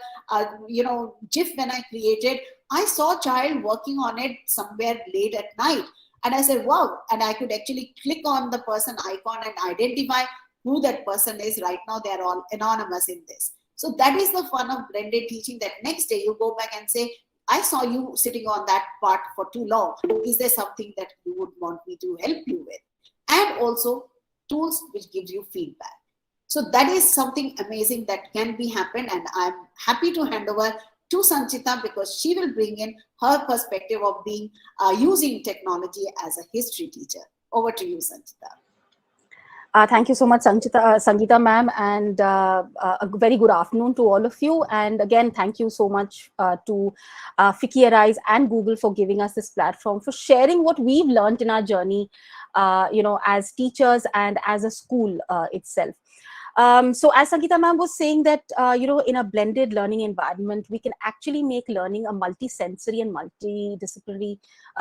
S4: GIF when I created, I saw a child working on it somewhere late at night. And I said, wow. And I could actually click on the person icon and identify who that person is. Right now, they're all anonymous in this. So that is the fun of blended teaching, that next day you go back and say, I saw you sitting on that part for too long. Is there something that you would want me to help you with? And also tools which gives you feedback. So that is something amazing that can be happened, and I'm happy to hand over to Sanchita, because she will bring in her perspective of being using technology as a history teacher. Over to you, Sanchita.
S5: Thank you so much, Sangeeta ma'am, and a very good afternoon to all of you. And again, thank you so much to FICCI ARISE and Google for giving us this platform, for sharing what we've learned in our journey, as teachers and as a school itself. So as Sangeeta ma'am was saying that, in a blended learning environment, we can actually make learning a multi-sensory and multidisciplinary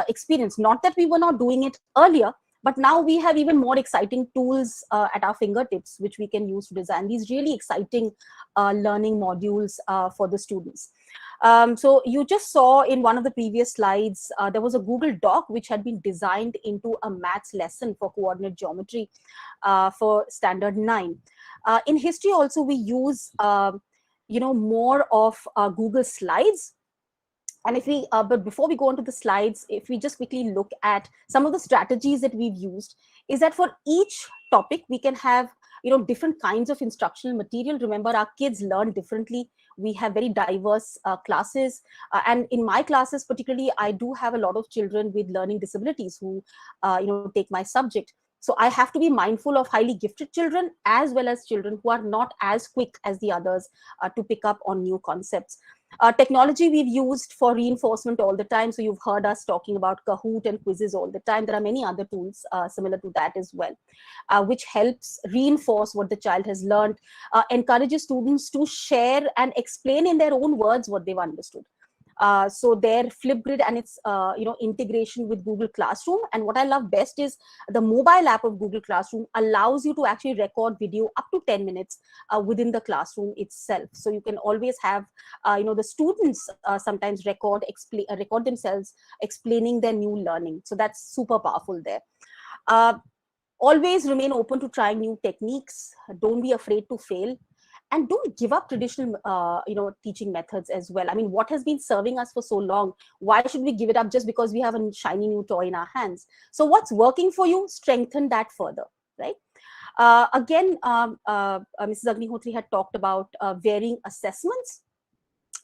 S5: experience. Not that we were not doing it earlier, but now we have even more exciting tools at our fingertips, which we can use to design these really exciting learning modules for the students. So you just saw in one of the previous slides, there was a Google Doc which had been designed into a maths lesson for coordinate geometry for standard 9. In history also, we use, more of Google Slides. And if we, but before we go on to the slides, if we just quickly look at some of the strategies that we've used, is that for each topic, we can have, different kinds of instructional material. Remember, our kids learn differently. We have very diverse classes. And in my classes, particularly, I do have a lot of children with learning disabilities who, take my subject. So I have to be mindful of highly gifted children as well as children who are not as quick as the others to pick up on new concepts. Technology we've used for reinforcement all the time. So you've heard us talking about Kahoot and quizzes all the time. There are many other tools similar to that as well, which helps reinforce what the child has learned, encourages students to share and explain in their own words what they've understood. So their Flipgrid and its integration with Google Classroom. And what I love best is the mobile app of Google Classroom allows you to actually record video up to 10 minutes within the classroom itself. So you can always have the students sometimes record themselves explaining their new learning. So that's super powerful there. Always remain open to trying new techniques. Don't be afraid to fail. And don't give up traditional teaching methods as well. I mean, what has been serving us for so long, why should we give it up just because we have a shiny new toy in our hands? So what's working for you, strengthen that further, right? Again, Mrs. Agnihotri had talked about varying assessments.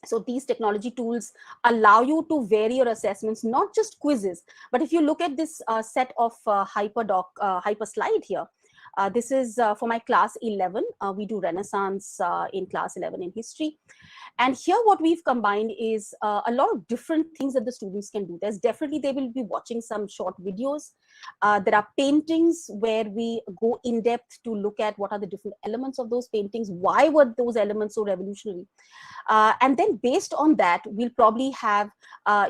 S5: So these technology tools allow you to vary your assessments, not just quizzes. But if you look at this set of hyper slide here, this is for my class 11. We do Renaissance in class 11 in history. And here what we've combined is a lot of different things that the students can do. There's definitely, they will be watching some short videos. There are paintings where we go in depth to look at what are the different elements of those paintings. Why were those elements so revolutionary? And then based on that, we'll probably have, a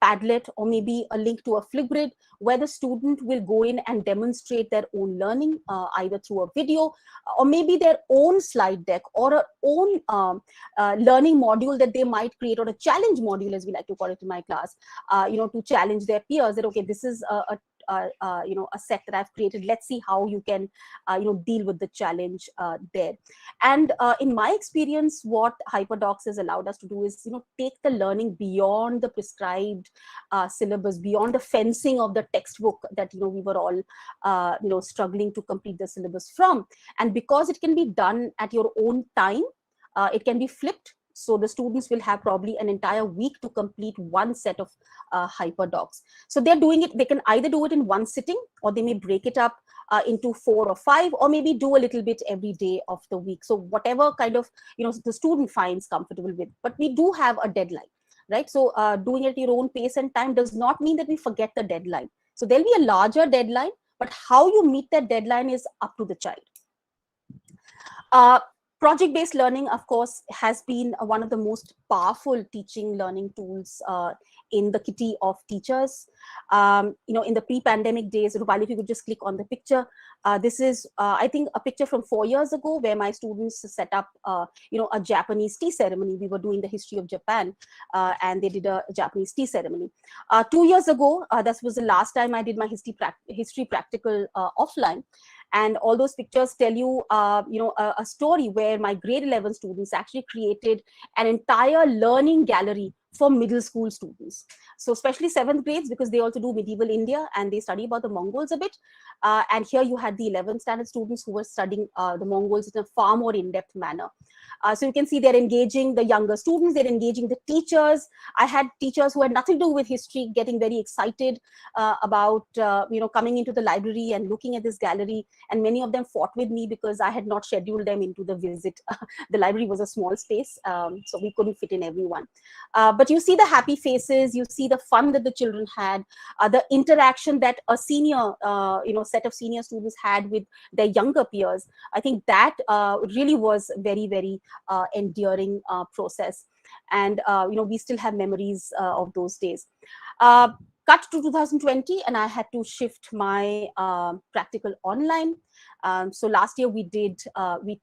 S5: Padlet or maybe a link to a Flipgrid where the student will go in and demonstrate their own learning, either through a video or maybe their own slide deck or a own learning module that they might create, or a challenge module, as we like to call it in my class, to challenge their peers that, okay, this is a set that I've created. Let's see how you can, deal with the challenge there. And in my experience, what HyperDocs has allowed us to do is, take the learning beyond the prescribed syllabus, beyond the fencing of the textbook that, we were all, struggling to complete the syllabus from. And because it can be done at your own time, it can be flipped. So the students will have probably an entire week to complete one set of HyperDocs. So they're doing it, they can either do it in one sitting, or they may break it up into 4 or 5, or maybe do a little bit every day of the week. So whatever kind of, the student finds comfortable with. But we do have a deadline, right? So doing it at your own pace and time does not mean that we forget the deadline. So there'll be a larger deadline, but how you meet that deadline is up to the child. Project-based learning, of course, has been one of the most powerful teaching learning tools in the kitty of teachers. In the pre-pandemic days, Rupali, if you could just click on the picture. This is, I think, a picture from 4 years ago where my students set up, a Japanese tea ceremony. We were doing the history of Japan, and they did a Japanese tea ceremony. 2 years ago, that was the last time I did my history practical offline. And all those pictures tell you, a story where my grade 11 students actually created an entire learning gallery for middle school students. So especially 7th grades, because they also do medieval India and they study about the Mongols a bit. And here you had the 11th standard students who were studying the Mongols in a far more in-depth manner. So you can see they're engaging the younger students, they're engaging the teachers. I had teachers who had nothing to do with history getting very excited about, coming into the library and looking at this gallery. And many of them fought with me because I had not scheduled them into the visit. The library was a small space, so we couldn't fit in everyone. But you see the happy faces, you see the fun that the children had, the interaction that a senior, set of senior students had with their younger peers. I think that really was very, very endearing process. And, we still have memories of those days. Cut to 2020, and I had to shift my practical online. So last year we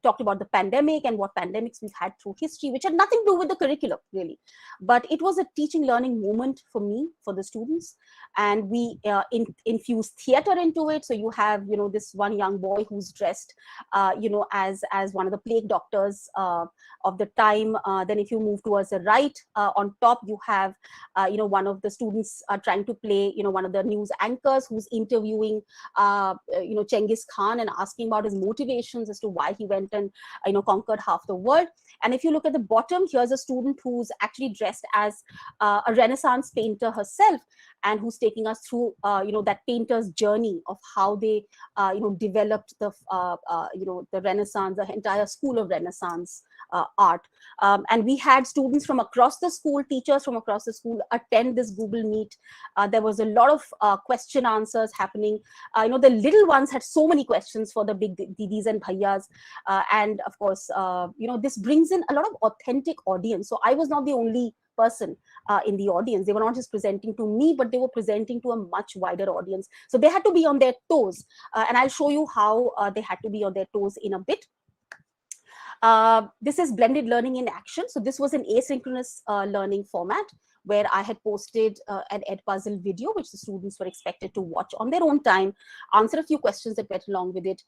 S5: talked about the pandemic and what pandemics we've had through history, which had nothing to do with the curriculum really, but it was a teaching learning moment for me, for the students. And we infused theater into it. So you have, this one young boy who's dressed, as one of the plague doctors of the time. Then if you move towards the right, on top, you have, one of the students trying to play, one of the news anchors who's interviewing, Genghis Khan and asking about his motivations as to why he went and, conquered half the world. And if you look at the bottom, here's a student who's actually dressed as a Renaissance painter herself, and who's taking us through, that painter's journey of how they, developed the, the Renaissance, the entire school of Renaissance art. And we had students from across the school, teachers from across the school attend this Google Meet. There was a lot of question answers happening. The little ones had so many questions for the big didis and bhaiyas. And of course, this brings in a lot of authentic audience. So I was not the only person in the audience. They were not just presenting to me, but they were presenting to a much wider audience. So they had to be on their toes. And I'll show you how they had to be on their toes in a bit. This is blended learning in action. So this was an asynchronous learning format where I had posted an Edpuzzle video, which the students were expected to watch on their own time, answer a few questions that went along with it.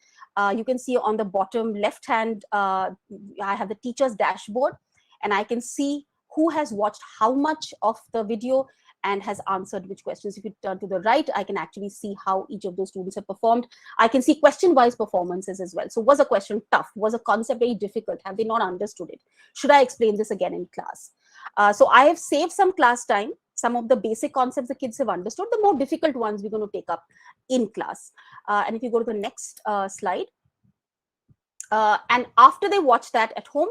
S5: You can see on the bottom left hand, I have the teacher's dashboard, and I can see who has watched how much of the video and has answered which questions. If you turn to the right, I can actually see how each of those students have performed. I can see question-wise performances as well. So was a question tough? Was a concept very difficult? Have they not understood it? Should I explain this again in class? So I have saved some class time. Some of the basic concepts the kids have understood. The more difficult ones we're going to take up in class. And if you go to the next slide. And after they watch that at home,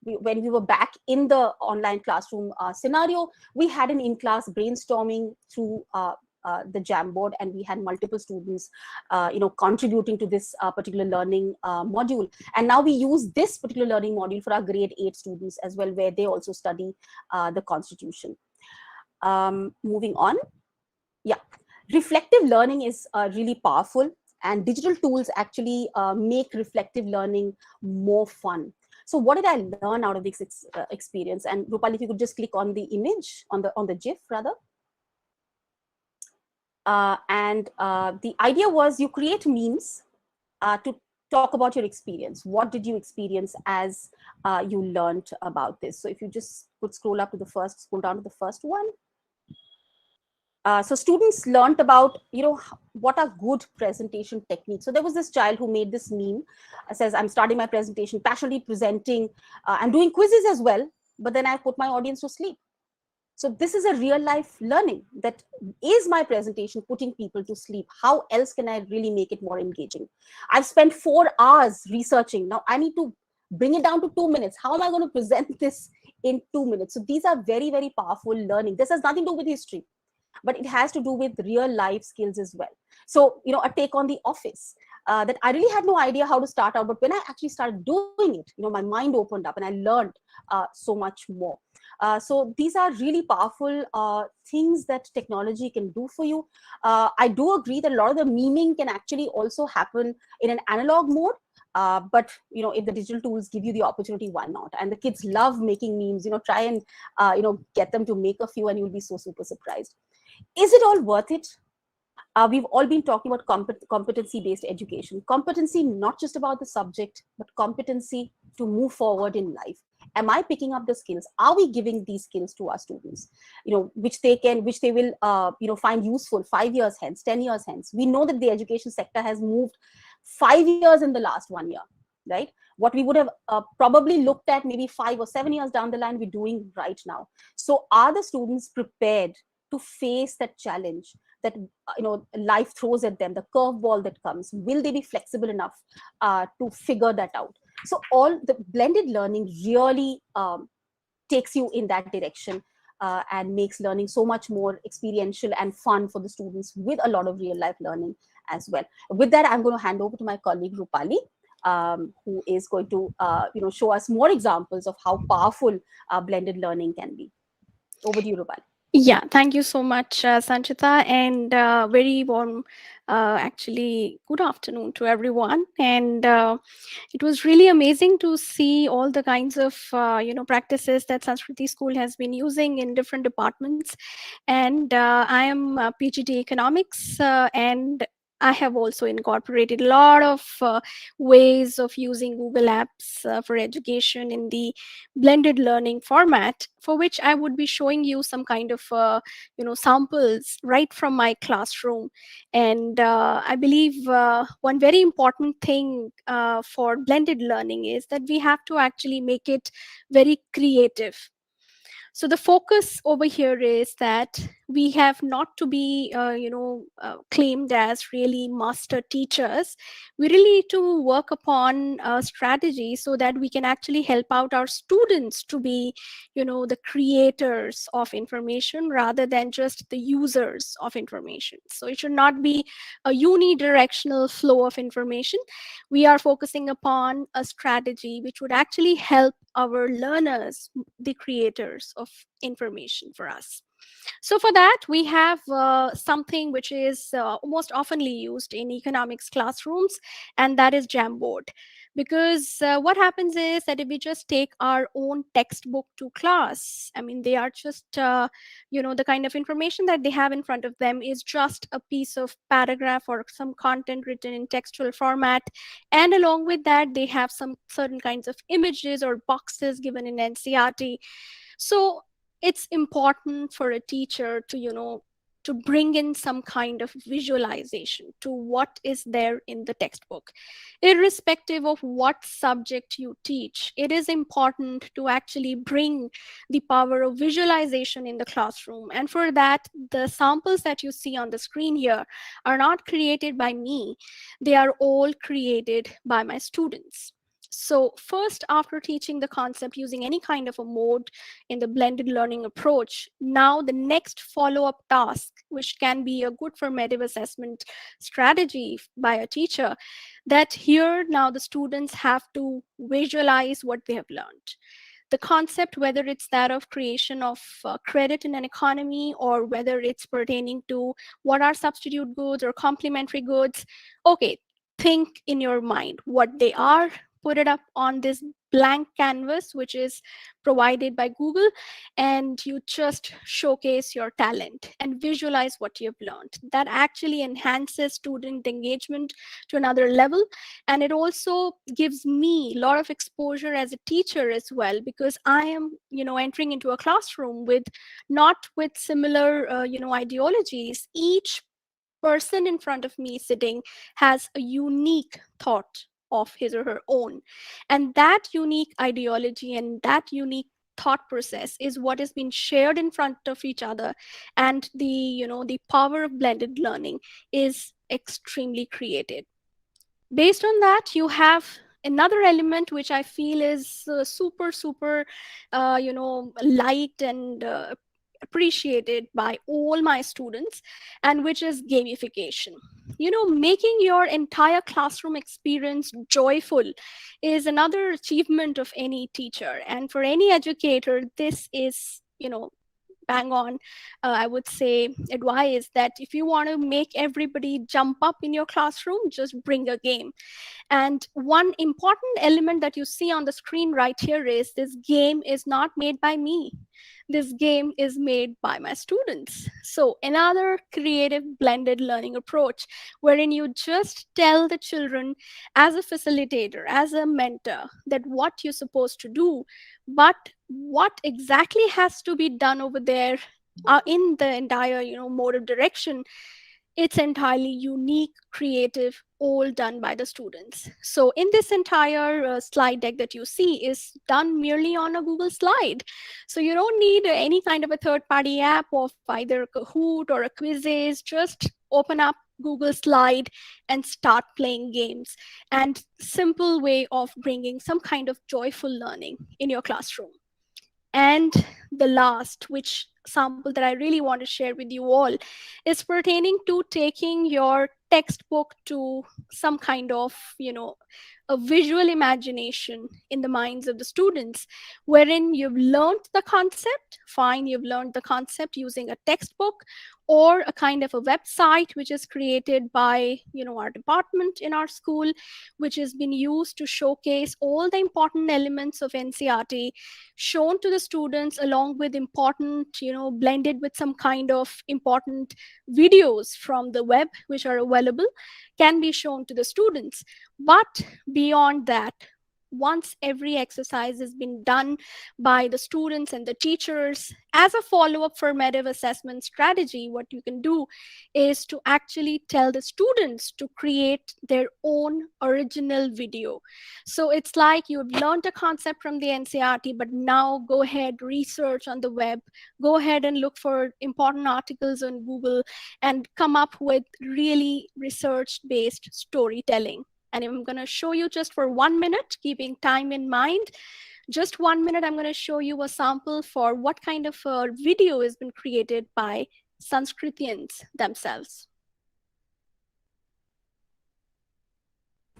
S5: when we were back in the online classroom scenario, we had an in-class brainstorming through the Jamboard, and we had multiple students, contributing to this particular learning module. And now we use this particular learning module for our grade 8 students as well, where they also study the Constitution. Moving on. Yeah, reflective learning is really powerful, and digital tools actually make reflective learning more fun. So what did I learn out of this experience? And Rupali, if you could just click on the image, on the GIF rather. The idea was you create memes to talk about your experience. What did you experience as you learned about this? So if you just could scroll down to the first one. So students learned about, what are good presentation techniques. So there was this child who made this meme, says, I'm starting my presentation, passionately presenting, and doing quizzes as well, but then I put my audience to sleep. So this is a real life learning. That is my presentation putting people to sleep. How else can I really make it more engaging? I've spent 4 hours researching. Now I need to bring it down to 2 minutes. How am I going to present this in 2 minutes? So these are very, very powerful learning. This has nothing to do with history, but it has to do with real life skills as well. So, a take on the office that I really had no idea how to start out, but when I actually started doing it, my mind opened up and I learned so much more. So these are really powerful things that technology can do for you. I do agree that a lot of the memeing can actually also happen in an analog mode. But if the digital tools give you the opportunity, why not? And the kids love making memes. Try and get them to make a few, and you'll be so super surprised. Is it all worth it? We've all been talking about competency-based education. Competency not just about the subject, but competency to move forward in life. Am I picking up the skills? Are we giving these skills to our students? Which they will find useful 5 years hence, 10 years hence. We know that the education sector has moved 5 years in the last 1 year, right? What we would have probably looked at maybe 5 or 7 years down the line, we're doing right now. So are the students prepared to face that challenge that life throws at them, the curveball that comes? Will they be flexible enough to figure that out? So all the blended learning really takes you in that direction and makes learning so much more experiential and fun for the students, with a lot of real life learning as well. With that, I'm going to hand over to my colleague Rupali, who is going to show us more examples of how powerful blended learning can be. Over to you, Rupali.
S6: Yeah, thank you so much, Sanchita, and very warm, actually, good afternoon to everyone. And it was really amazing to see all the kinds of, practices that Sanskriti School has been using in different departments. And I am PhD Economics, and I have also incorporated a lot of ways of using Google Apps for education in the blended learning format, for which I would be showing you some kind of samples right from my classroom. And I believe one very important thing for blended learning is that we have to actually make it very creative. So the focus over here is that we have not to be claimed as really master teachers. We really need to work upon a strategy so that we can actually help out our students to be the creators of information rather than just the users of information. So it should not be a unidirectional flow of information. We are focusing upon a strategy which would actually help our learners, the creators of information for us. So for that, we have something which is most oftenly used in economics classrooms, and that is Jamboard. Because what happens is that if we just take our own textbook to class, I mean, they are just, the kind of information that they have in front of them is just a piece of paragraph or some content written in textual format. And along with that, they have some certain kinds of images or boxes given in NCERT. So it's important for a teacher to to bring in some kind of visualization to what is there in the textbook. Irrespective of what subject you teach, it is important to actually bring the power of visualization in the classroom. And for that, the samples that you see on the screen here are not created by me. They are all created by my students. So first, after teaching the concept using any kind of a mode in the blended learning approach, now the next follow-up task, which can be a good formative assessment strategy by a teacher, that here now the students have to visualize what they have learned. The concept, whether it's that of creation of credit in an economy, or whether it's pertaining to what are substitute goods or complementary goods, okay, think in your mind what they are, put it up on this blank canvas which is provided by Google, and you just showcase your talent and visualize what you've learned. That actually enhances student engagement to another level, and it also gives me a lot of exposure as a teacher as well, because I am entering into a classroom with not with similar ideologies. Each person in front of me sitting has a unique thought of his or her own, and that unique ideology and that unique thought process is what has been shared in front of each other, and the power of blended learning is extremely created. Based on that, you have another element which I feel is super liked and appreciated by all my students, and which is gamification. Making your entire classroom experience joyful is another achievement of any teacher, and for any educator this is bang on, I would say, advice that if you want to make everybody jump up in your classroom, just bring a game. And one important element that you see on the screen right here is this game is not made by me. This game is made by my students. So another creative blended learning approach wherein you just tell the children as a facilitator, as a mentor, that what you're supposed to do, but what exactly has to be done over there in the entire mode of direction, it's entirely unique, creative, all done by the students. So in this entire slide deck that you see is done merely on a Google slide. So you don't need any kind of a third-party app of either Kahoot or a Quizzes. Just open up Google Slide and start playing games. And simple way of bringing some kind of joyful learning in your classroom. And the last, which sample that I really want to share with you all, is pertaining to taking your textbook to some kind of, a visual imagination in the minds of the students, wherein you've learned the concept, fine, you've learned the concept using a textbook or a kind of a website which is created by, our department in our school, which has been used to showcase all the important elements of NCERT shown to the students, along with important, blended with some kind of important videos from the web which are available, can be shown to the students. But beyond that, once every exercise has been done by the students and the teachers, as a follow-up formative assessment strategy, what you can do is to actually tell the students to create their own original video. So it's like you've learned a concept from the NCERT, but now go ahead, research on the web, go ahead and look for important articles on Google and come up with really research-based storytelling. And I'm going to show you just for 1 minute, keeping time in mind. Just 1 minute, I'm going to show you a sample for what kind of a video has been created by Sanskritians themselves.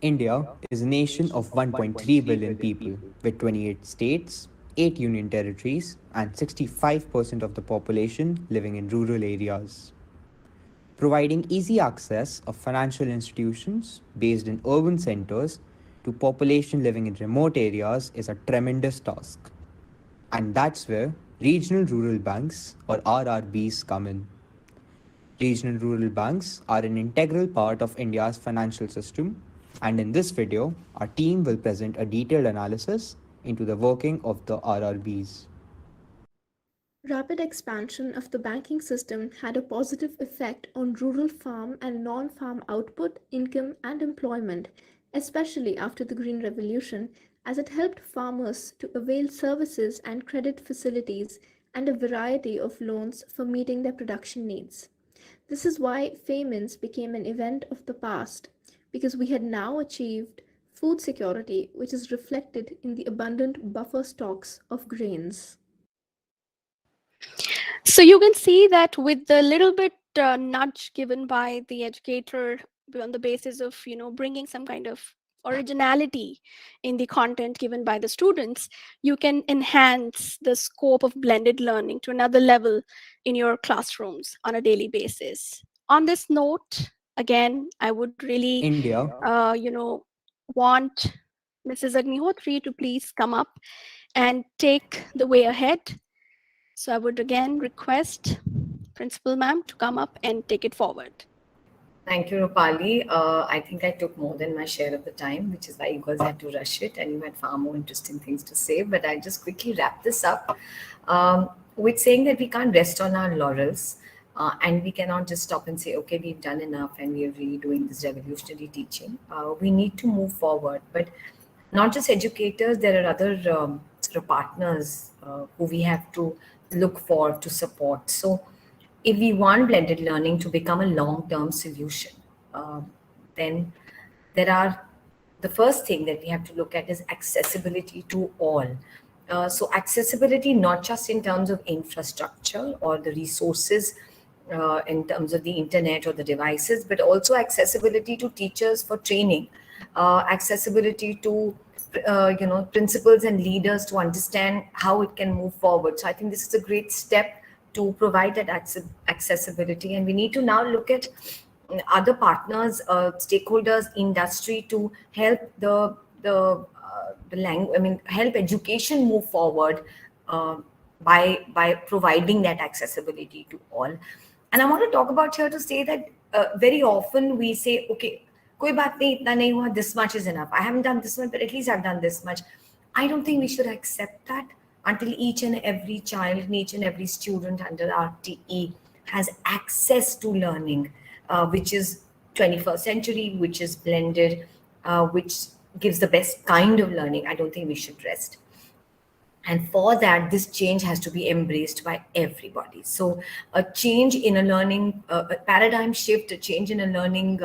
S7: India is a nation of 1.3 billion people with 28 states, 8 union territories, and 65% of the population living in rural areas. Providing easy access of financial institutions based in urban centers to population living in remote areas is a tremendous task. And that's where regional rural banks, or RRBs, come in. Regional rural banks are an integral part of India's financial system, and in this video, our team will present a detailed analysis into the working of the RRBs.
S8: Rapid expansion of the banking system had a positive effect on rural farm and non-farm output, income, and employment, especially after the Green Revolution, as it helped farmers to avail services and credit facilities and a variety of loans for meeting their production needs. This is why famines became an event of the past, because we had now achieved food security, which is reflected in the abundant buffer stocks of grains.
S6: So you can see that with the little bit nudge given by the educator on the basis of, bringing some kind of originality in the content given by the students, you can enhance the scope of blended learning to another level in your classrooms on a daily basis. On this note, again, I would really,
S7: India,
S6: want Mrs. Agnihotri to please come up and take the way ahead. So I would again request Principal Ma'am to come up and take it forward.
S3: Thank you, Rupali. I think I took more than my share of the time, which is why you guys had to rush it and you had far more interesting things to say. But I'll just quickly wrap this up with saying that we can't rest on our laurels and we cannot just stop and say, okay, we've done enough and we are really doing this revolutionary teaching. We need to move forward. But not just educators, there are other sort of partners who we have to look for to support. So if we want blended learning to become a long-term solution, then the first thing that we have to look at is accessibility to all. So accessibility, not just in terms of infrastructure or the resources in terms of the internet or the devices, but also accessibility to teachers for training, accessibility to principals and leaders to understand how it can move forward. So I think this is a great step to provide that accessibility. And we need to now look at other partners, stakeholders, industry to help the language, help education move forward by providing that accessibility to all. And I want to talk about here to say that very often we say, okay, koi baat nahi, itna nahi hua, this much is enough. I haven't done this much, but at least I've done this much. I don't think we should accept that until each and every child and each and every student under RTE has access to learning, which is 21st century, which is blended, which gives the best kind of learning. I don't think we should rest. And for that, this change has to be embraced by everybody. So a change in a learning, a paradigm shift, a change in a learning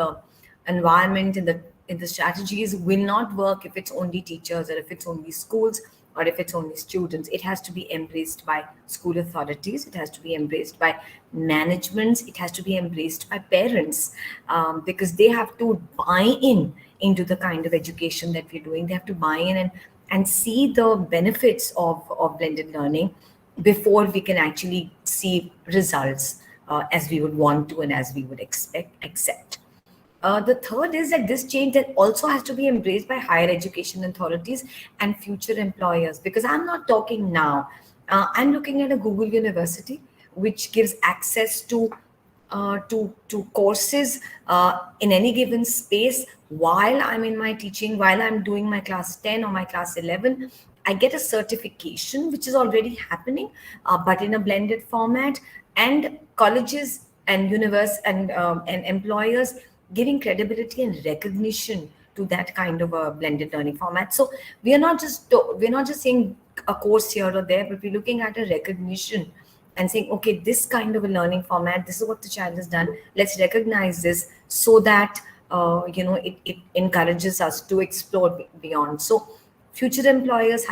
S3: environment in the strategies will not work if it's only teachers or if it's only schools or if it's only students. It has to be embraced by school authorities. It has to be embraced by managements. It has to be embraced by parents because they have to buy into the kind of education that we're doing. They have to buy in and see the benefits of blended learning before we can actually see results as we would want to and as we would accept. The third is that this change that also has to be embraced by higher education authorities and future employers, because I'm not talking now. I'm looking at a Google University, which gives access to courses in any given space while I'm in my teaching, while I'm doing my class 10 or my class 11, I get a certification, which is already happening, but in a blended format, and colleges and and employers giving credibility and recognition to that kind of a blended learning format. So we're not just saying a course here or there, but we're looking at a recognition and saying, okay, this kind of a learning format, this is what the child has done. Let's recognize this so that it encourages us to explore beyond. So future employers,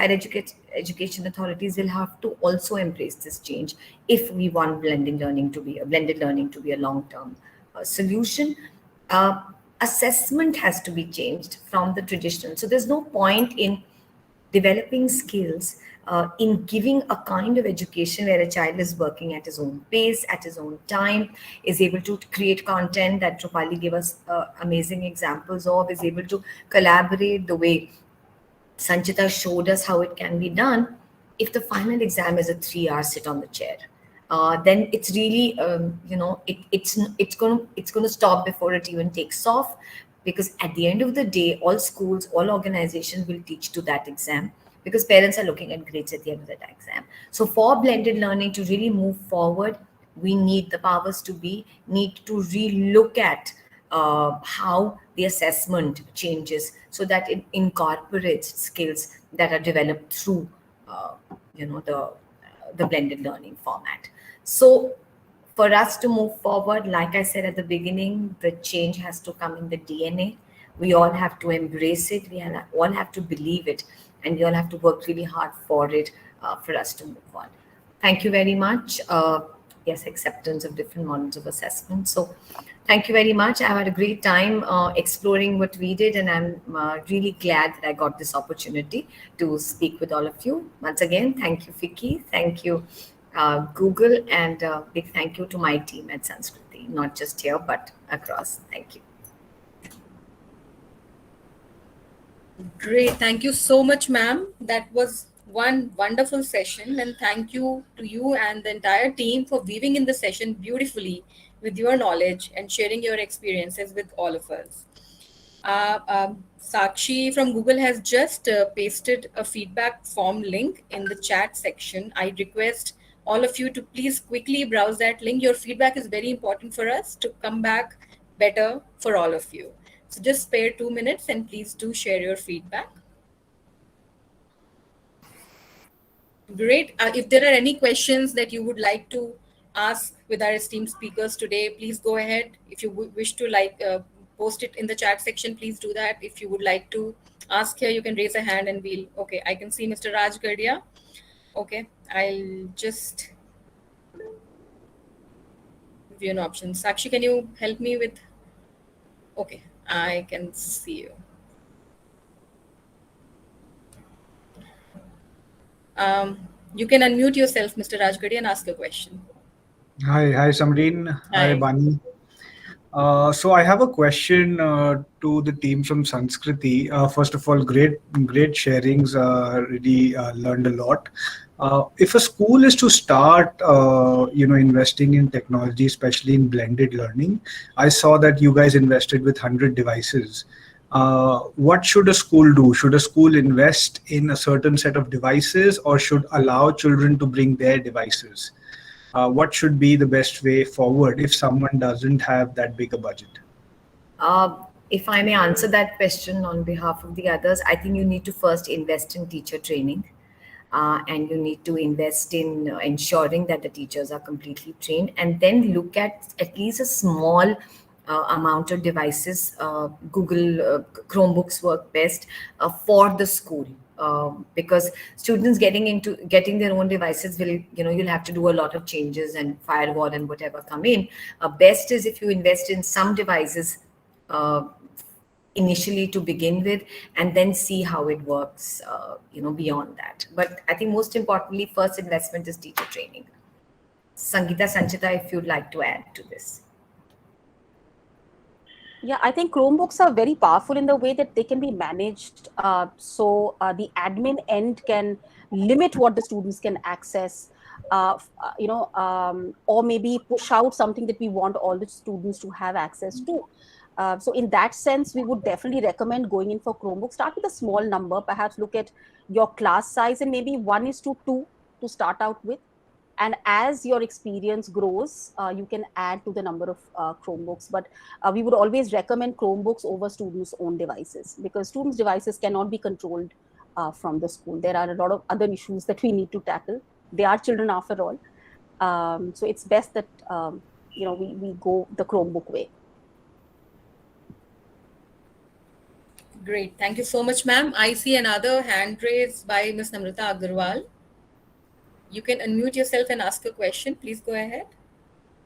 S3: education authorities will have to also embrace this change if we want blended learning to be a long-term solution. Uh, Assessment has to be changed from the traditional. So there's no point in developing skills in giving a kind of education where a child is working at his own pace, at his own time, is able to create content that Tropali gave us amazing examples of, is able to collaborate the way Sanchita showed us how it can be done. If the final exam is a 3 hour sit on the chair, then it's really it's going to stop before it even takes off, because at the end of the day, all schools, all organizations will teach to that exam, because parents are looking at grades at the end of that exam. So for blended learning to really move forward, we need the powers to be need to relook at how the assessment changes so that it incorporates skills that are developed through the blended learning format. So for us to move forward, like I said at the beginning, the change has to come in the DNA. We all have to embrace it. All have to believe it, and we all have to work really hard for it for us to move on. Thank you very much. Yes, acceptance of different models of assessment. So thank you very much. I've had a great time exploring what we did, and I'm really glad that I got this opportunity to speak with all of you. Once again, thank you, FICCI. Thank you, Google, and big thank you to my team at Sanskriti, not just here, but across. Thank you.
S1: Great. Thank you so much, ma'am. That was one wonderful session. And thank you to you and the entire team for weaving in the session beautifully with your knowledge and sharing your experiences with all of us. Sakshi from Google has just pasted a feedback form link in the chat section. I request all of you to please quickly browse that link. Your feedback is very important for us to come back better for all of you. So just spare 2 minutes and please do share your feedback. Great. If there are any questions that you would like to ask with our esteemed speakers today, please go ahead. If you wish to post it in the chat section, please do that. If you would like to ask here, you can raise a hand and we'll, okay, I can see Mr. Raj Gardia. Okay, I'll just give you an option. Sakshi, can you help me with, okay, I can see you. You can unmute yourself, Mr. Rajgadi, and ask a question.
S9: Hi, Samreen. Hi, Bani. So I have a question to the team from Sanskriti. First of all, great sharings. Really learned a lot. If a school is to start, investing in technology, especially in blended learning, I saw that you guys invested with 100 devices. What should a school do? Should a school invest in a certain set of devices, or should allow children to bring their devices? What should be the best way forward if someone doesn't have that big a budget?
S3: If I may answer that question on behalf of the others, I think you need to first invest in teacher training. And you need to invest in ensuring that the teachers are completely trained, and then look at least a small amount of devices. Google Chromebooks work best for the school. Because students getting their own devices will, you'll have to do a lot of changes and firewall and whatever come in. Best is if you invest in some devices initially to begin with, and then see how it works, beyond that. But I think most importantly, first investment is teacher training. Sangeeta, Sanchita, if you'd like to add to this.
S5: Yeah, I think Chromebooks are very powerful in the way that they can be managed. So the admin end can limit what the students can access, or maybe push out something that we want all the students to have access to. So in that sense, we would definitely recommend going in for Chromebook. Start with a small number, perhaps look at your class size and maybe 1:2 to start out with. And as your experience grows, you can add to the number of Chromebooks. But we would always recommend Chromebooks over students' own devices, because students' devices cannot be controlled from the school. There are a lot of other issues that we need to tackle. They are children after all. So it's best that we go the Chromebook way.
S1: Great. Thank you so much, ma'am. I see another hand raised by Ms. Namrata Agarwal. You can unmute yourself and ask a question. Please go ahead.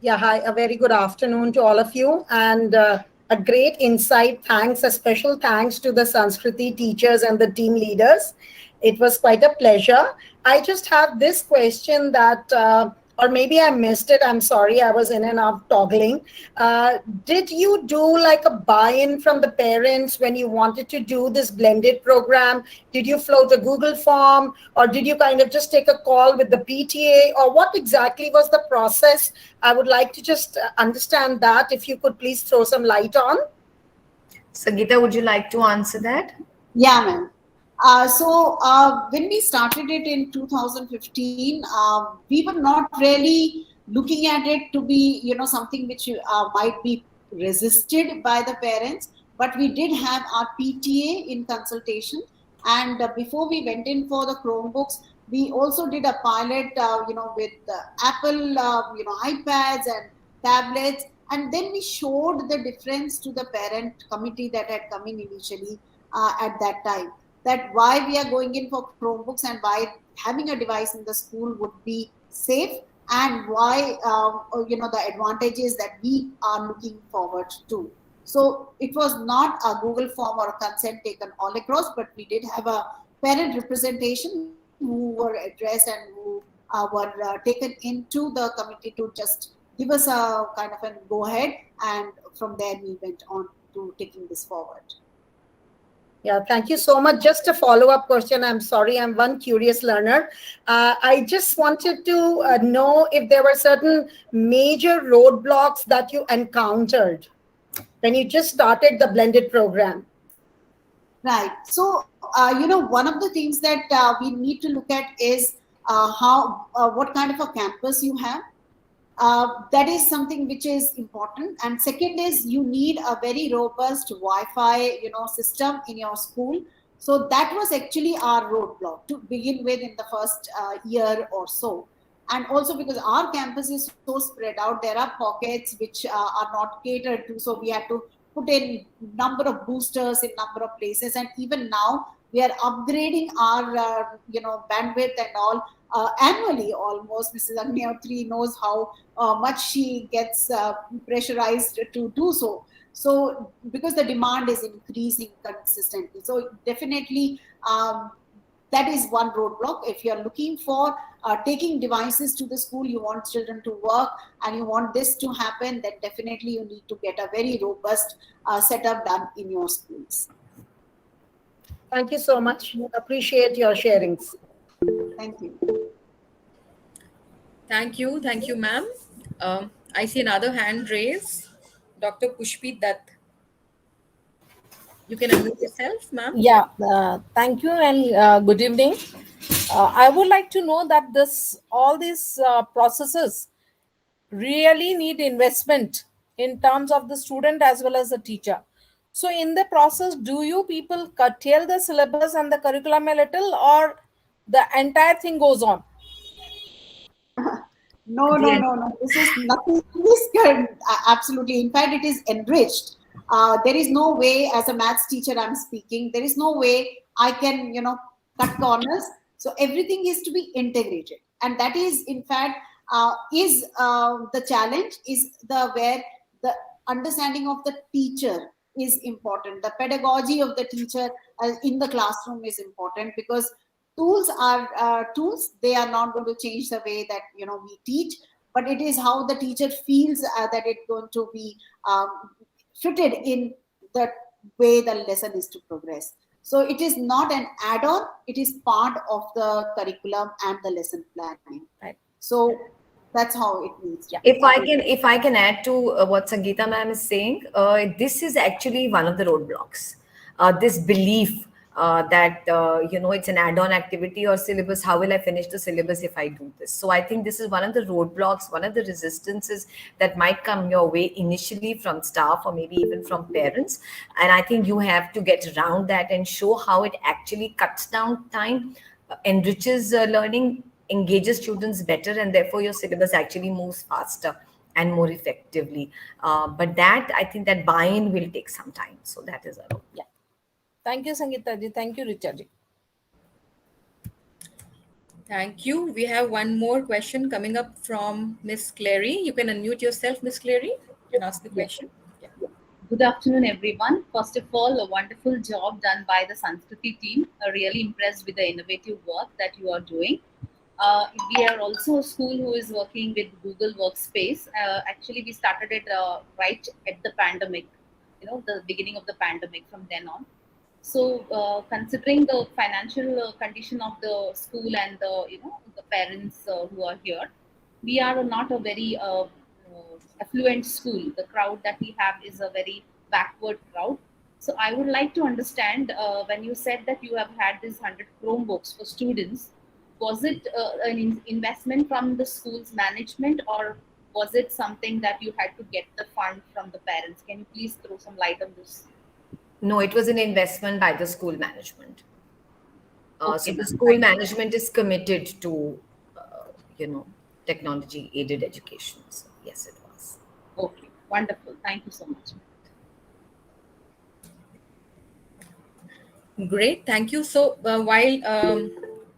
S10: Yeah, hi, a very good afternoon to all of you, and a great insight. Thanks, a special thanks to the Sanskriti teachers and the team leaders. It was quite a pleasure. I just have this question that, or maybe I missed it. I'm sorry, I was in and out toggling. Did you do like a buy-in from the parents when you wanted to do this blended program? Did you float a Google form, or did you kind of just take a call with the PTA, or what exactly was the process? I would like to just understand that. If you could please throw some light on.
S3: Sangeeta, would you like to answer that?
S4: Yeah, ma'am. When we started it in 2015, we were not really looking at it to be, something which might be resisted by the parents, but we did have our PTA in consultation. And before we went in for the Chromebooks, we also did a pilot, with Apple, iPads and tablets. And then we showed the difference to the parent committee that had come in initially at that time, that why we are going in for Chromebooks and why having a device in the school would be safe, and why, the advantages that we are looking forward to. So it was not a Google form or a consent taken all across, but we did have a parent representation who were addressed and who were taken into the committee to just give us a kind of a go ahead. And from there we went on to taking this forward.
S10: Yeah, thank you so much. Just a follow-up question. I'm sorry, I'm one curious learner. I just wanted to know if there were certain major roadblocks that you encountered when you just started the blended program.
S4: Right. So, one of the things that we need to look at is what kind of a campus you have. That is something which is important. And second is you need a very robust Wi-Fi, system in your school. So that was actually our roadblock to begin with in the first year or so. And also because our campus is so spread out, there are pockets which are not catered to. So we had to put in number of boosters in number of places. And even now we are upgrading our, bandwidth and all. Annually, almost. Mrs. Agnihotri knows how much she gets pressurized to do so. So, because the demand is increasing consistently. So, definitely, that is one roadblock. If you are looking for taking devices to the school, you want children to work and you want this to happen, then definitely you need to get a very robust setup done in your schools.
S10: Thank you so much. Appreciate your sharings.
S4: Thank you.
S1: Thank you, ma'am. I see another hand raised. Dr. Pushpi Dutt. You can unmute yourself, ma'am.
S11: Yeah, thank you and good evening. I would like to know that all these processes really need investment in terms of the student as well as the teacher. So in the process, do you people curtail the syllabus and the curriculum a little, or the entire thing goes on?
S4: No. This is nothing. Absolutely. In fact, it is enriched. There is no way, as a maths teacher, I'm speaking, there is no way I can, cut corners. So everything is to be integrated. And that is, in fact, the challenge is where the understanding of the teacher is important. The pedagogy of the teacher in the classroom is important, because tools are tools. They are not going to change the way that we teach, but it is how the teacher feels that it's going to be fitted in the way the lesson is to progress. So it is not an add-on, it is part of the curriculum and the lesson planning.
S11: Right.
S4: So That's how it means. Yeah.
S3: If I can add to what Sangeeta ma'am is saying, this is actually one of the roadblocks. This belief that it's an add-on activity or syllabus. How will I finish the syllabus if I do this? So I think this is one of the roadblocks, one of the resistances that might come your way initially from staff or maybe even from parents. And I think you have to get around that and show how it actually cuts down time, enriches learning, engages students better, and therefore your syllabus actually moves faster and more effectively. But that, I think that buy-in will take some time. So that is a
S11: Yeah. Thank you, Sangeeta ji. Thank you, Richa ji.
S1: Thank you. We have one more question coming up from Miss Clary. You can unmute yourself, Miss Clary, and ask the question.
S12: Yeah. Good afternoon, everyone. First of all, a wonderful job done by the Sanskriti team. Really impressed with the innovative work that you are doing. We are also a school who is working with Google Workspace. Actually, we started it right at the pandemic, the beginning of the pandemic. From then on. So, considering the financial condition of the school and the parents who are here, we are not a very affluent school. The crowd that we have is a very backward crowd. So I would like to understand when you said that you have had these 100 Chromebooks for students, was it an investment from the school's management, or was it something that you had to get the fund from the parents? Can you please throw some light on this?
S3: No, it was an investment by the school management.
S12: Okay,
S3: so the school management is committed to, technology aided education. So yes, it was.
S12: Okay, wonderful. Thank you so much.
S1: Great, thank you. So while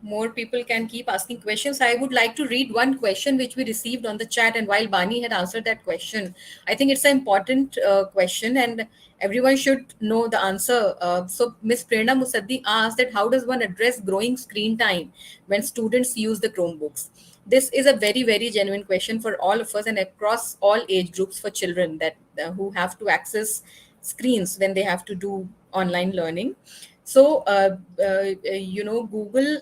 S1: more people can keep asking questions, I would like to read one question which we received on the chat. And while Bani had answered that question, I think it's an important question and everyone should know the answer. So Ms. Prerna Musaddi asked that how does one address growing screen time when students use the Chromebooks? This is a very, very genuine question for all of us and across all age groups for children that who have to access screens when they have to do online learning. So, Google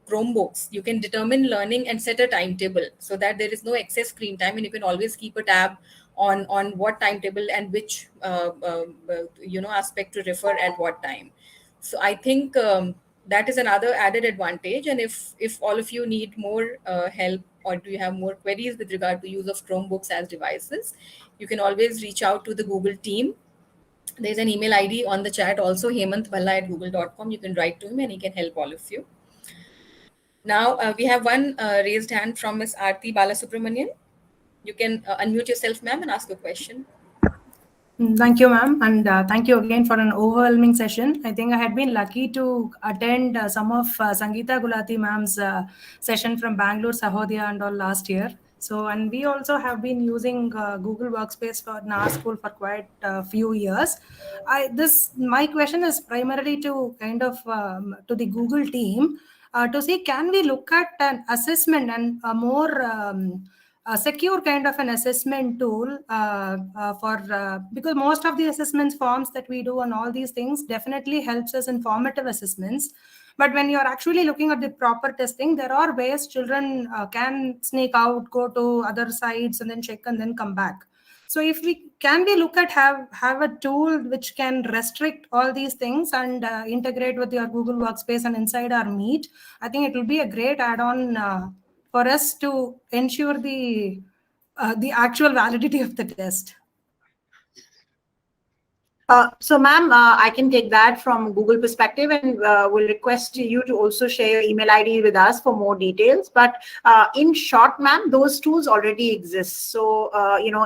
S1: Chromebooks, you can determine learning and set a timetable so that there is no excess screen time, and you can always keep a tab on what timetable and which aspect to refer at what time. So I think that is another added advantage. And if all of you need more help or do you have more queries with regard to use of Chromebooks as devices, you can always reach out to the Google team. There's an email ID on the chat also, hemantbhalla@google.com. You can write to him and he can help all of you. Now, we have one raised hand from Ms. Aarti Balasubramanian. You can unmute yourself, ma'am, and ask a question.
S13: Thank you, ma'am. And thank you again for an overwhelming session. I think I had been lucky to attend some of Sangeeta Gulati ma'am's session from Bangalore, Sahodaya and all last year. So, and we also have been using Google Workspace in our school for quite a few years. My question is primarily to kind of to the Google team to see, can we look at an assessment and a more a secure kind of an assessment tool because most of the assessments forms that we do and all these things definitely helps us in formative assessments. But when you're actually looking at the proper testing, there are ways children can sneak out, go to other sites and then check and then come back. So if we look at have a tool which can restrict all these things and integrate with your Google Workspace and inside our Meet, I think it will be a great add-on for us to ensure the actual validity of the test.
S2: So, ma'am, I can take that from Google perspective and will request you to also share your email ID with us for more details. But in short, ma'am, those tools already exist. So,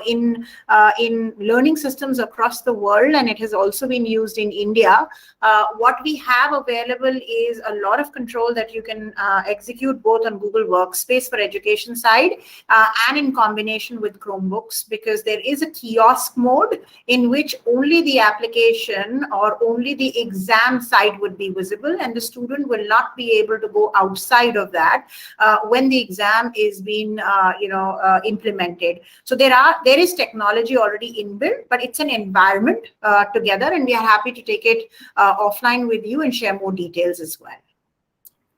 S2: in learning systems across the world, and it has also been used in India, what we have available is a lot of control that you can execute both on Google Workspace for education side and in combination with Chromebooks, because there is a kiosk mode in which only the application or only the exam site would be visible and the student will not be able to go outside of that when the exam is being implemented. So there is technology already inbuilt, but it's an environment together, and we are happy to take it offline with you and share more details as well.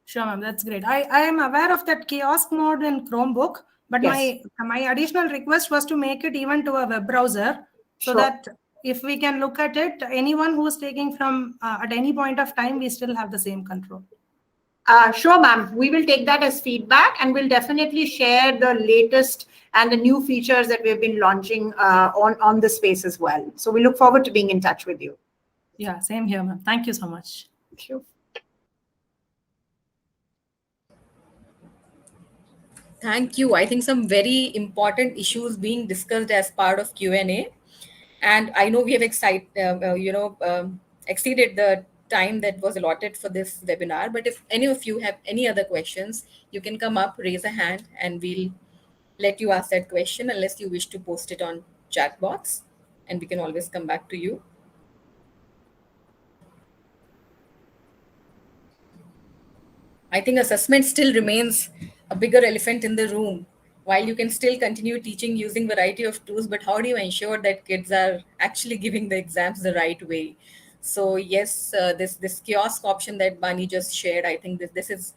S13: Sure, ma'am, that's great. I am aware of that kiosk mode in Chromebook, But
S1: Yes.
S13: my additional request was to make it even to a web browser, so that if we can look at it, anyone who is taking from at any point of time, we still have the same control.
S2: Sure, ma'am. We will take that as feedback, and we'll definitely share the latest and the new features that we've been launching on the space as well. So we look forward to being in touch with you.
S13: Yeah, same here, ma'am. Thank you so much.
S2: Thank you.
S1: Thank you. I think some very important issues being discussed as part of Q&A. And I know we have exceeded the time that was allotted for this webinar. But if any of you have any other questions, you can come up, raise a hand, and we'll let you ask that question, unless you wish to post it on chat box, and we can always come back to you. I think assessment still remains a bigger elephant in the room. While you can still continue teaching using variety of tools, but how do you ensure that kids are actually giving the exams the right way? So yes, this kiosk option that Bani just shared, I think this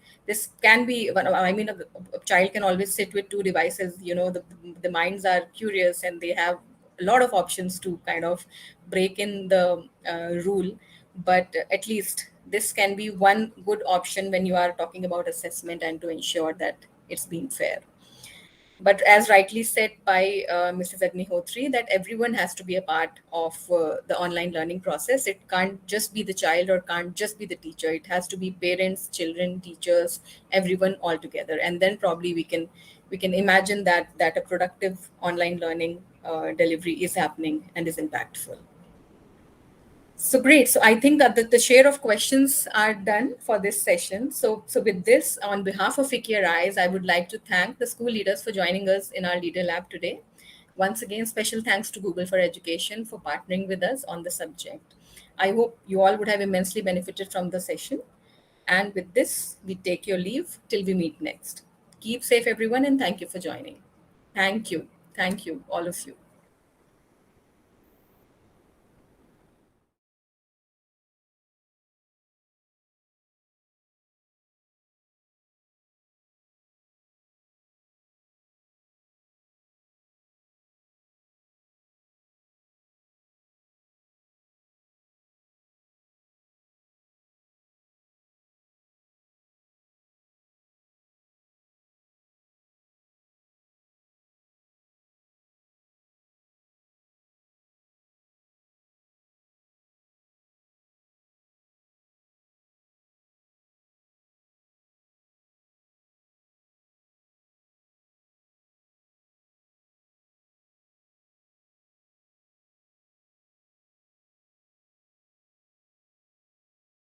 S1: can be. I mean, a child can always sit with two devices. The minds are curious and they have a lot of options to kind of break in the rule. But at least this can be one good option when you are talking about assessment and to ensure that it's being fair. But as rightly said by Mrs. Agnihotri, that everyone has to be a part of the online learning process. It can't just be the child or can't just be the teacher. It has to be parents, children, teachers, everyone all together. And then probably we can imagine that a productive online learning delivery is happening and is impactful. So great. So I think that the share of questions are done for this session. So with this, on behalf of FICCI ARISE, I would like to thank the school leaders for joining us in our Leader Lab today. Once again, special thanks to Google for Education for partnering with us on the subject. I hope you all would have immensely benefited from the session. And with this, we take your leave till we meet next. Keep safe, everyone, and thank you for joining. Thank you. Thank you, all of you.